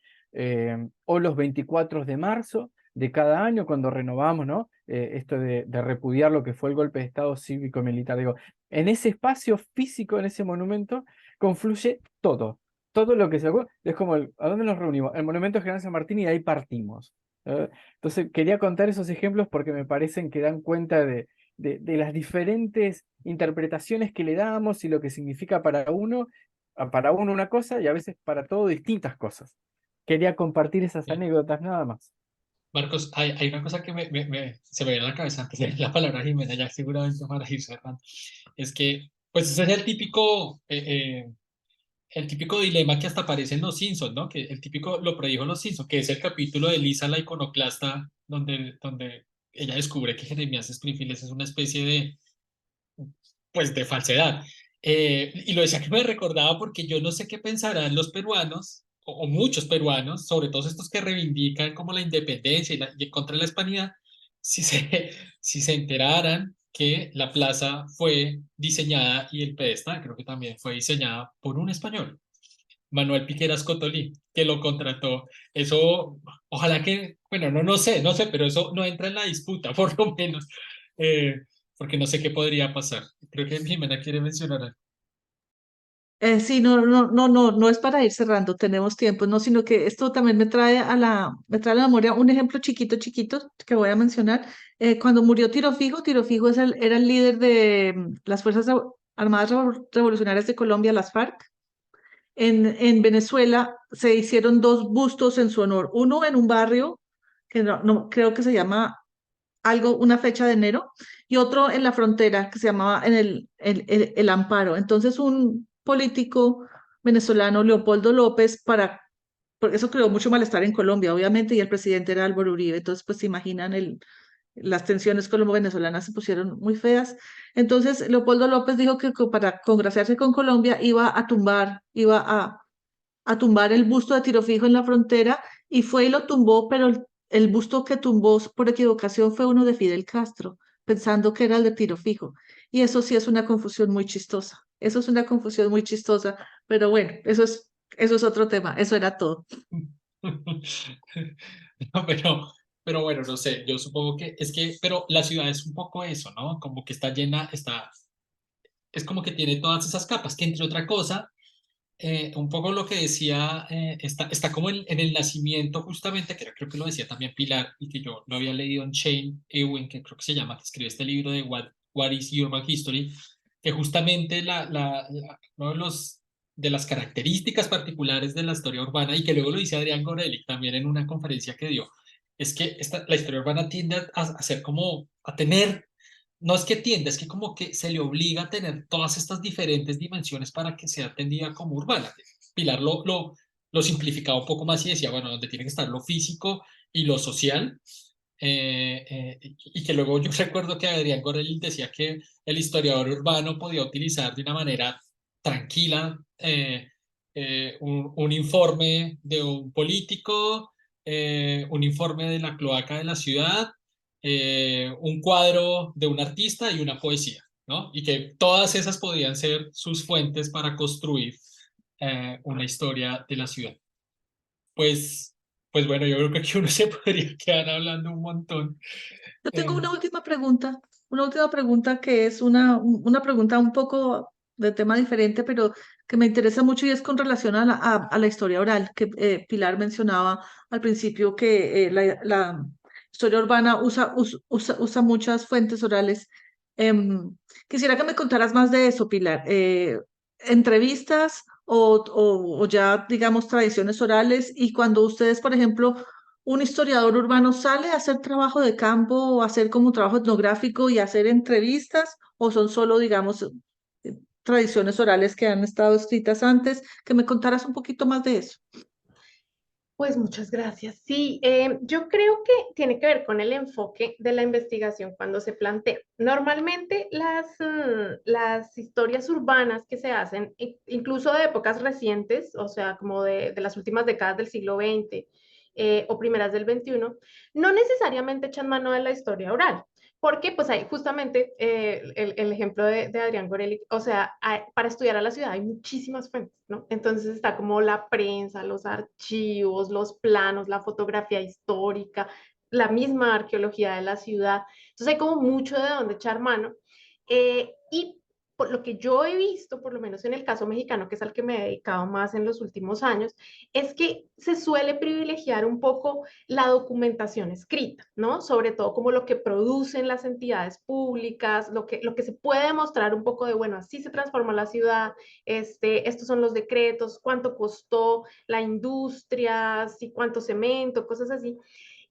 o los 24 de marzo de cada año, cuando renovamos, ¿no? Esto de repudiar lo que fue el golpe de Estado cívico-militar. Digo, en ese espacio físico, en ese monumento, confluye todo. Todo lo que se... Es como, ¿a dónde nos reunimos? El Monumento General San Martín y de ahí partimos. Entonces, quería contar esos ejemplos porque me parecen que dan cuenta de las diferentes interpretaciones que le damos y lo que significa para uno una cosa y a veces para todo distintas cosas. Quería compartir esas anécdotas nada más. Marcos, hay una cosa que se me viene a la cabeza antes de leer la palabra Jimena, ya seguramente para ir cerrando. Es que, pues ese es el típico dilema que hasta aparece en Los Simpsons, ¿no? Que el típico lo predijo Los Simpsons, que es el capítulo de Lisa la iconoclasta, donde ella descubre que Jeremías Springfield es una especie pues, de falsedad. Y lo decía que me recordaba porque yo no sé qué pensarán los peruanos o muchos peruanos, sobre todo estos que reivindican como la independencia y contra la hispanidad, si se, si se enteraran que la plaza fue diseñada y el pedestal creo que también fue diseñada por un español, Manuel Piqueras Cotolí, que lo contrató. Eso, ojalá que, bueno, no sé, pero eso no entra en la disputa, por lo menos, eh, porque no sé qué podría pasar. Creo que Jimena quiere mencionar algo. Sí, no es para ir cerrando, tenemos tiempo, no, sino que esto también me trae a la memoria un ejemplo chiquito que voy a mencionar. Cuando murió Tiro Fijo era el líder de las Armadas Revolucionarias de Colombia, las FARC. En Venezuela se hicieron dos bustos en su honor, uno en un barrio que creo que se llama una fecha de enero, y otro en la frontera que se llamaba en el Amparo. Entonces, un político venezolano, Leopoldo López, porque eso creó mucho malestar en Colombia, obviamente, y el presidente era Álvaro Uribe. Entonces, pues se imaginan las tensiones colombo-venezolanas se pusieron muy feas. Entonces, Leopoldo López dijo que para congraciarse con Colombia iba a tumbar el busto de Tiro Fijo en la frontera, y fue y lo tumbó, pero el busto que tumbó por equivocación fue uno de Fidel Castro, pensando que era el de Tiro Fijo. Y eso sí es una confusión muy chistosa. Eso es una confusión muy chistosa, pero bueno, eso es otro tema. Eso era todo. No, pero bueno, no sé, yo supongo que es que, pero la ciudad es un poco eso, ¿no? Como que está llena, es como que tiene todas esas capas, que entre otra cosa, un poco lo que decía, está como en el nacimiento justamente, que creo que lo decía también Pilar, y que yo lo había leído en Shane Ewing, que creo que se llama, que escribe este libro de What is Urban History, que justamente uno de las características particulares de la historia urbana, y que luego lo dice Adrián Gorelick también en una conferencia que dio, es que la historia urbana tiende a ser como, a tener, no es que tiende, es que como que se le obliga a tener todas estas diferentes dimensiones para que sea atendida como urbana. Pilar lo simplificaba un poco más y decía, bueno, donde tiene que estar lo físico y lo social, y que luego yo recuerdo que Adrián Gorel decía que el historiador urbano podía utilizar de una manera tranquila un informe de un político, un informe de la cloaca de la ciudad, un cuadro de un artista y una poesía, ¿no? Y que todas esas podían ser sus fuentes para construir una historia de la ciudad. Pues, pues bueno, yo creo que aquí uno se podría quedar hablando un montón. Yo tengo Eh, una última pregunta que es una pregunta un poco de tema diferente, pero que me interesa mucho, y es con relación a la historia oral, que Pilar mencionaba al principio que la historia urbana usa muchas fuentes orales. Quisiera que me contaras más de eso, Pilar. Entrevistas o ya, digamos, tradiciones orales, y cuando ustedes, por ejemplo, un historiador urbano sale a hacer trabajo de campo o hacer como trabajo etnográfico y hacer entrevistas, o son solo, digamos, tradiciones orales que han estado escritas antes, que me contaras un poquito más de eso. Pues muchas gracias. Sí, yo creo que tiene que ver con el enfoque de la investigación cuando se plantea. Normalmente las historias urbanas que se hacen, incluso de épocas recientes, o sea, como de las últimas décadas del siglo XX o primeras del XXI, no necesariamente echan mano de la historia oral. Porque pues hay justamente el ejemplo de Adrián Gorelick, o sea, para estudiar a la ciudad hay muchísimas fuentes, ¿no? Entonces está como la prensa, los archivos, los planos, la fotografía histórica, la misma arqueología de la ciudad. Entonces hay como mucho de donde echar mano. Y por lo que yo he visto, por lo menos en el caso mexicano, que es al que me he dedicado más en los últimos años, es que se suele privilegiar un poco la documentación escrita, ¿no? Sobre todo como lo que producen las entidades públicas, lo que se puede mostrar un poco de, bueno, así se transformó la ciudad, estos son los decretos, cuánto costó la industria, sí, cuánto cemento, cosas así,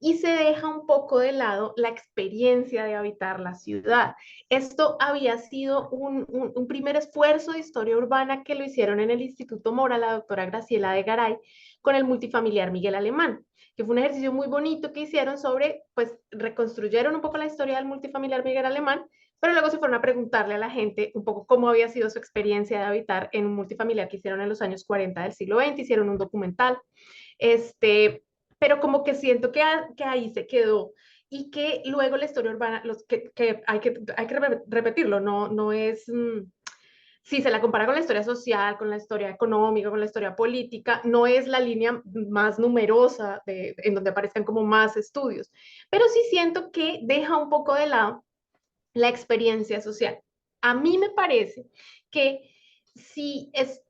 y se deja un poco de lado la experiencia de habitar la ciudad. Esto había sido un primer esfuerzo de historia urbana que lo hicieron en el Instituto Mora, la doctora Graciela de Garay, con el multifamiliar Miguel Alemán. que fue un ejercicio muy bonito que hicieron sobre, pues reconstruyeron un poco la historia del multifamiliar Miguel Alemán, pero luego se fueron a preguntarle a la gente un poco cómo había sido su experiencia de habitar en un multifamiliar que hicieron en los años 40 del siglo XX, hicieron un documental, pero como que siento que ahí se quedó y que luego la historia urbana, que hay que repetirlo, no es... si se la compara con la historia social, con la historia económica, con la historia política, no es la línea más numerosa en donde aparezcan como más estudios, pero sí siento que deja un poco de lado la experiencia social. A mí me parece que si es,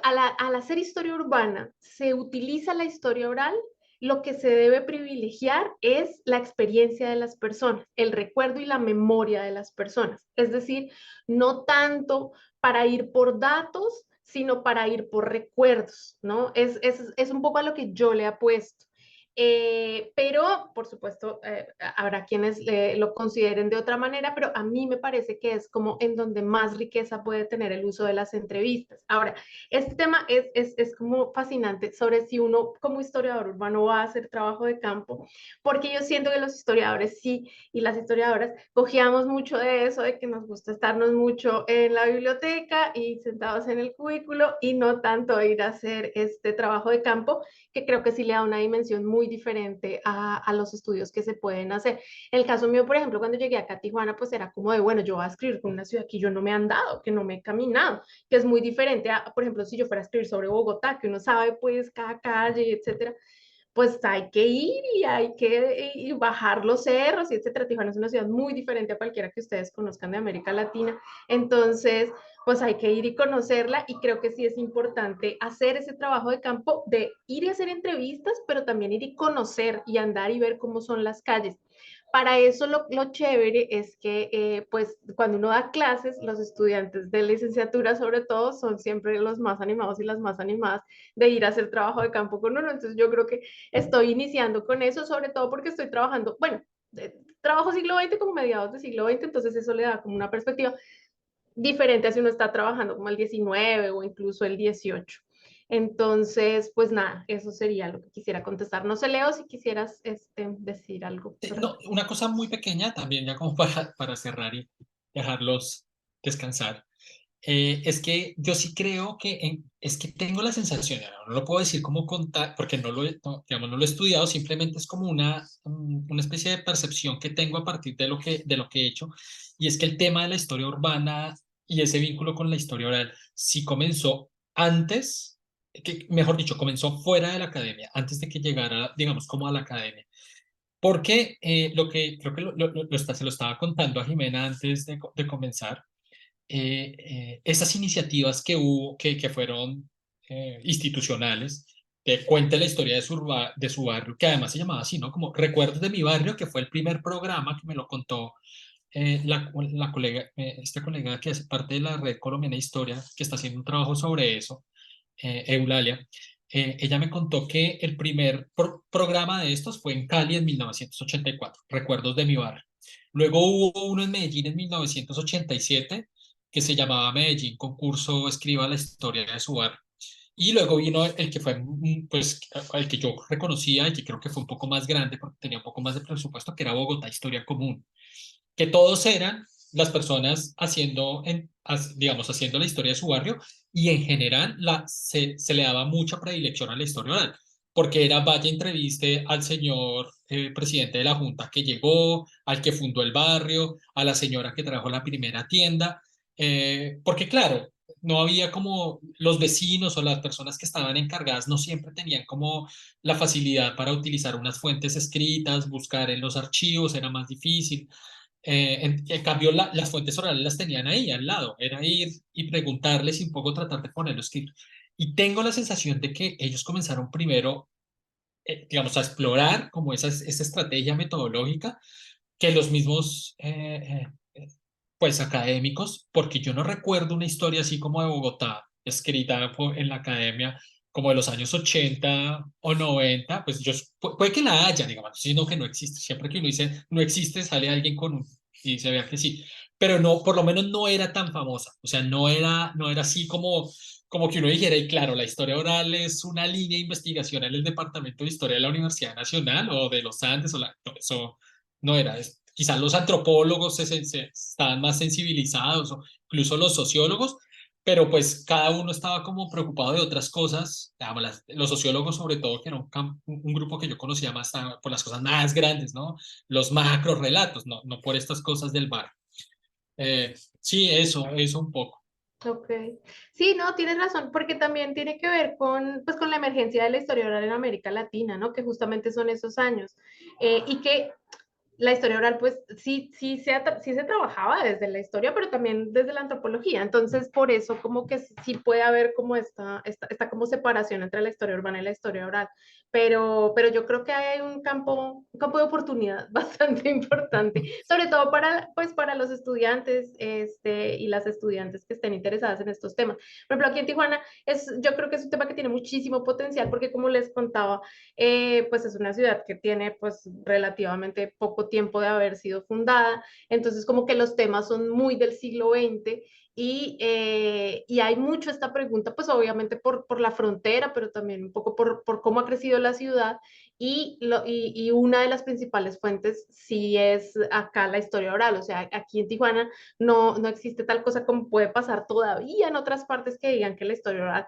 al hacer historia urbana se utiliza la historia oral, lo que se debe privilegiar es la experiencia de las personas, el recuerdo y la memoria de las personas. Es decir, no tanto para ir por datos, sino para ir por recuerdos, ¿no? Es un poco a lo que yo le apuesto. Pero, por supuesto, habrá quienes lo consideren de otra manera, pero a mí me parece que es como en donde más riqueza puede tener el uso de las entrevistas. Ahora, este tema es como fascinante sobre si uno como historiador urbano va a hacer trabajo de campo, porque yo siento que los historiadores sí y las historiadoras cogíamos mucho de eso, de que nos gusta estarnos mucho en la biblioteca y sentados en el cubículo y no tanto ir a hacer este trabajo de campo, que creo que sí le da una dimensión muy diferente a los estudios que se pueden hacer. En el caso mío, por ejemplo, cuando llegué acá a Tijuana, pues era como de, bueno, yo voy a escribir con una ciudad que yo no me he andado, que no me he caminado, que es muy diferente a, por ejemplo, si yo fuera a escribir sobre Bogotá, que uno sabe pues cada calle, etcétera, pues hay que ir y hay que bajar los cerros y etcétera. Tijuana es una ciudad muy diferente a cualquiera que ustedes conozcan de América Latina. Entonces, pues hay que ir y conocerla y creo que sí es importante hacer ese trabajo de campo de ir y hacer entrevistas, pero también ir y conocer y andar y ver cómo son las calles. Para eso lo chévere es que pues cuando uno da clases, los estudiantes de licenciatura sobre todo son siempre los más animados y las más animadas de ir a hacer trabajo de campo con uno. Entonces yo creo que estoy iniciando con eso, sobre todo porque estoy trabajando, bueno, trabajo siglo XX como mediados de siglo XX, entonces eso le da como una perspectiva diferente a si uno está trabajando como el 19 o incluso el 18. Entonces, pues nada, eso sería lo que quisiera contestar. No sé, Leo, si quisieras decir algo. No, una cosa muy pequeña también, ya como para cerrar y dejarlos descansar. Es que yo sí creo que es que tengo la sensación, ahora no lo puedo decir como contar, porque digamos, no lo he estudiado, simplemente es como una especie de percepción que tengo a partir de lo que he hecho, y es que el tema de la historia urbana y ese vínculo con la historia oral sí comenzó antes, que, mejor dicho, comenzó fuera de la academia, antes de que llegara, digamos, como a la academia. Porque lo que creo que se lo estaba contando a Jimena antes de comenzar, esas iniciativas que hubo, que fueron institucionales, que cuente la historia de su barrio, que además se llamaba así, ¿no? Como Recuerdos de mi barrio, que fue el primer programa que me lo contó la colega, esta colega que hace parte de la Red Colombiana de Historia, que está haciendo un trabajo sobre eso, Eulalia. Ella me contó que el primer programa de estos fue en Cali en 1984, Recuerdos de mi barrio. Luego hubo uno en Medellín en 1987 que se llamaba Medellín Concurso Escriba la historia de su barrio. Y luego vino el que fue, pues, el que yo reconocía y que creo que fue un poco más grande porque tenía un poco más de presupuesto, que era Bogotá Historia Común, que todos eran las personas digamos, haciendo la historia de su barrio, y en general se le daba mucha predilección a la historia oral, porque era vaya entreviste al señor presidente de la Junta que llegó, al que fundó el barrio, a la señora que trajo la primera tienda, porque claro, no había como los vecinos o las personas que estaban encargadas no siempre tenían como la facilidad para utilizar unas fuentes escritas, buscar en los archivos, era más difícil. En cambio, las fuentes orales las tenían ahí al lado, era ir y preguntarles y un poco tratar de ponerlo escrito. Y tengo la sensación de que ellos comenzaron primero, digamos, a explorar como esa estrategia metodológica que los mismos, pues, académicos, porque yo no recuerdo una historia así como de Bogotá, escrita en la academia, como de los años 80 o 90, pues puede que la haya, digamos, sino que no existe. Siempre que uno dice no existe, sale alguien con y se veía que sí, pero no, por lo menos no era tan famosa, o sea, no era así como que uno dijera, y claro, la historia oral es una línea de investigación en el Departamento de Historia de la Universidad Nacional o de los Andes, no, eso no era. Quizás los antropólogos estaban más sensibilizados, o incluso los sociólogos, pero pues cada uno estaba como preocupado de otras cosas. Digamos, los sociólogos sobre todo, que era un grupo que yo conocía más por las cosas más grandes, ¿no? Los macro relatos, no por estas cosas del bar. Sí, eso un poco. Ok. Sí, no, tienes razón, porque también tiene que ver con, pues, con la emergencia de la historia oral en América Latina, ¿no? Que justamente son esos años. Y que la historia oral, pues sí se trabajaba desde la historia, pero también desde la antropología. Entonces, por eso como que sí puede haber como esta como separación entre la historia urbana y la historia oral. Pero yo creo que hay un campo de oportunidad bastante importante, sobre todo para, pues, para los estudiantes y las estudiantes que estén interesadas en estos temas. Por ejemplo, aquí en Tijuana, yo creo que es un tema que tiene muchísimo potencial, porque como les contaba, pues es una ciudad que tiene pues relativamente poco tiempo de haber sido fundada, entonces como que los temas son muy del siglo XX y hay mucho esta pregunta, pues obviamente por la frontera, pero también un poco por cómo ha crecido la ciudad y una de las principales fuentes sí es acá la historia oral, o sea, aquí en Tijuana no existe tal cosa como puede pasar todavía en otras partes que digan que la historia oral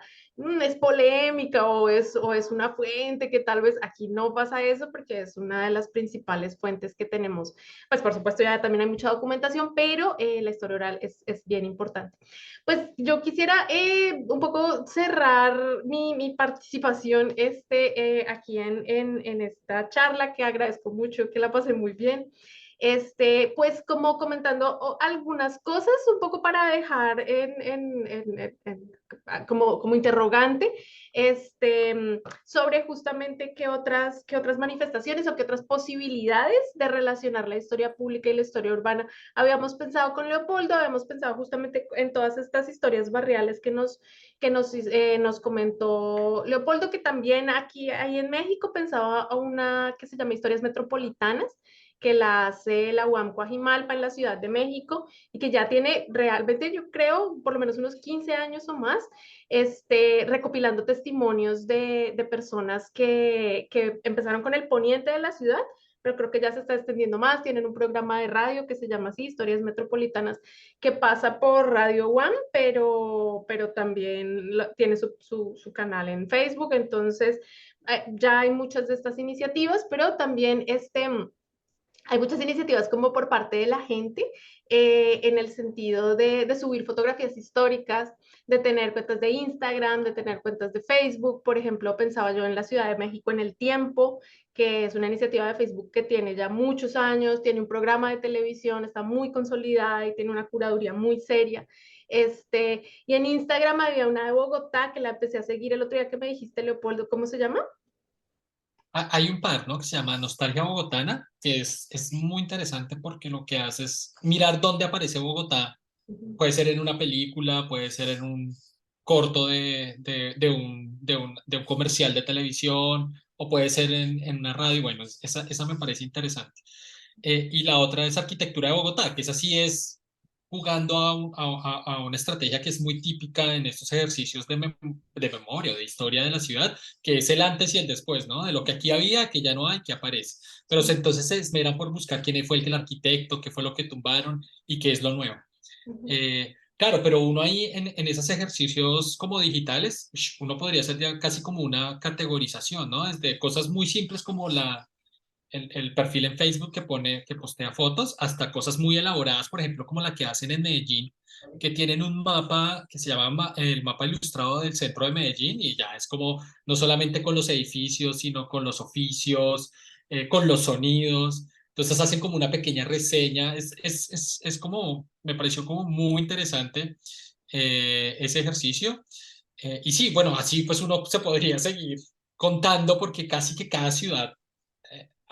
es polémica o es una fuente que tal vez aquí no pasa eso porque es una de las principales fuentes que tenemos. Pues por supuesto ya también hay mucha documentación, pero la historia oral es bien importante. Pues yo quisiera un poco cerrar mi participación aquí en esta charla, que agradezco mucho, que la pasé muy bien. Pues como comentando algunas cosas, un poco para dejar como interrogante, sobre justamente qué otras manifestaciones o qué otras posibilidades de relacionar la historia pública y la historia urbana habíamos pensado con Leopoldo, habíamos pensado justamente en todas estas historias barriales nos comentó Leopoldo, que también aquí ahí en México pensaba a una que se llama Historias Metropolitanas, que la hace la UAM Coajimalpa en la Ciudad de México y que ya tiene realmente, yo creo, por lo menos unos 15 años o más, recopilando testimonios de personas que empezaron con el poniente de la ciudad, pero creo que ya se está extendiendo más. Tienen un programa de radio que se llama así, Historias Metropolitanas, que pasa por Radio One, pero también tiene su canal en Facebook. Entonces, ya hay muchas de estas iniciativas, pero también hay muchas iniciativas como por parte de la gente en el sentido de subir fotografías históricas, de tener cuentas de Instagram, de tener cuentas de Facebook. Por ejemplo, pensaba yo en la Ciudad de México en El Tiempo, que es una iniciativa de Facebook que tiene ya muchos años, tiene un programa de televisión, está muy consolidada y tiene una curaduría muy seria. Y en Instagram había una de Bogotá que la empecé a seguir el otro día que me dijiste, Leopoldo, ¿cómo se llama? Hay un par, ¿no? Que se llama Nostalgia Bogotana, que es muy interesante porque lo que hace es mirar dónde aparece Bogotá. Puede ser en una película, puede ser en un corto de un comercial de televisión, o puede ser en una radio. Bueno, esa me parece interesante. Y la otra es Arquitectura de Bogotá, que esa sí es jugando a una estrategia que es muy típica en estos ejercicios de memoria, de historia de la ciudad, que es el antes y el después, ¿no? De lo que aquí había, que ya no hay, que aparece. Pero entonces se esmeran por buscar quién fue el arquitecto, qué fue lo que tumbaron y qué es lo nuevo. Claro, pero uno ahí en esos ejercicios como digitales, uno podría hacer ya casi como una categorización, ¿no? Desde cosas muy simples como el perfil en Facebook que postea fotos, hasta cosas muy elaboradas, por ejemplo, como la que hacen en Medellín, que tienen un mapa que se llama el mapa ilustrado del centro de Medellín, y ya es como no solamente con los edificios, sino con los oficios, con los sonidos. Entonces hacen como una pequeña reseña. Es como, me pareció como muy interesante ese ejercicio. Y sí, bueno, así pues uno se podría seguir contando porque casi que cada ciudad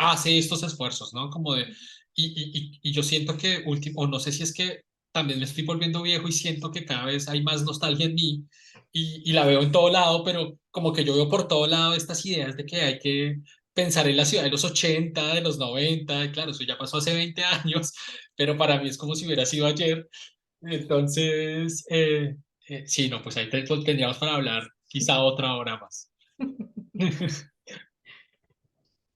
hace estos esfuerzos, ¿no? Como de, y yo siento que último, o no sé si es que también me estoy volviendo viejo y siento que cada vez hay más nostalgia en mí y la veo en todo lado, pero como que yo veo por todo lado estas ideas de que hay que pensar en la ciudad de los 80, de los 90, y claro, eso ya pasó hace 20 años, pero para mí es como si hubiera sido ayer. Entonces, sí, no, pues ahí tendríamos para hablar quizá otra hora más.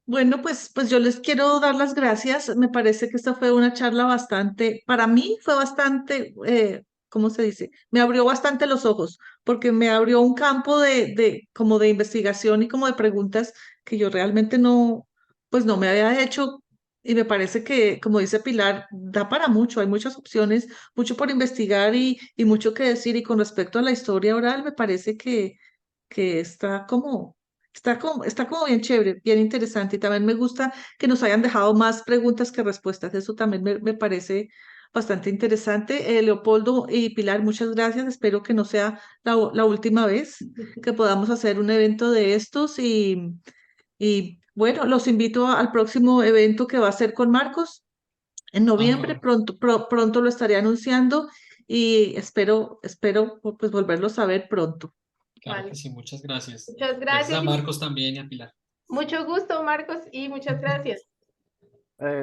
Bueno, pues yo les quiero dar las gracias. Me parece que esta fue una charla bastante, para mí fue bastante, ¿cómo se dice? Me abrió bastante los ojos, porque me abrió un campo como de investigación y como de preguntas que yo realmente no, pues no me había hecho. Y me parece que, como dice Pilar, da para mucho, hay muchas opciones, mucho por investigar y mucho que decir. Y con respecto a la historia oral, me parece que está como bien chévere, bien interesante. Y también me gusta que nos hayan dejado más preguntas que respuestas. Eso también me parece bastante interesante. Leopoldo y Pilar, muchas gracias. Espero que no sea la última vez que podamos hacer un evento de estos. Y bueno, los invito al próximo evento que va a ser con Marcos en noviembre. Ajá, Pronto lo estaré anunciando y espero pues volverlos a ver pronto. claro que Vale. sí, muchas gracias. Muchas Gracias gracias a y Marcos también y a Pilar. mucho gusto, Marcos, y muchas gracias. Eh,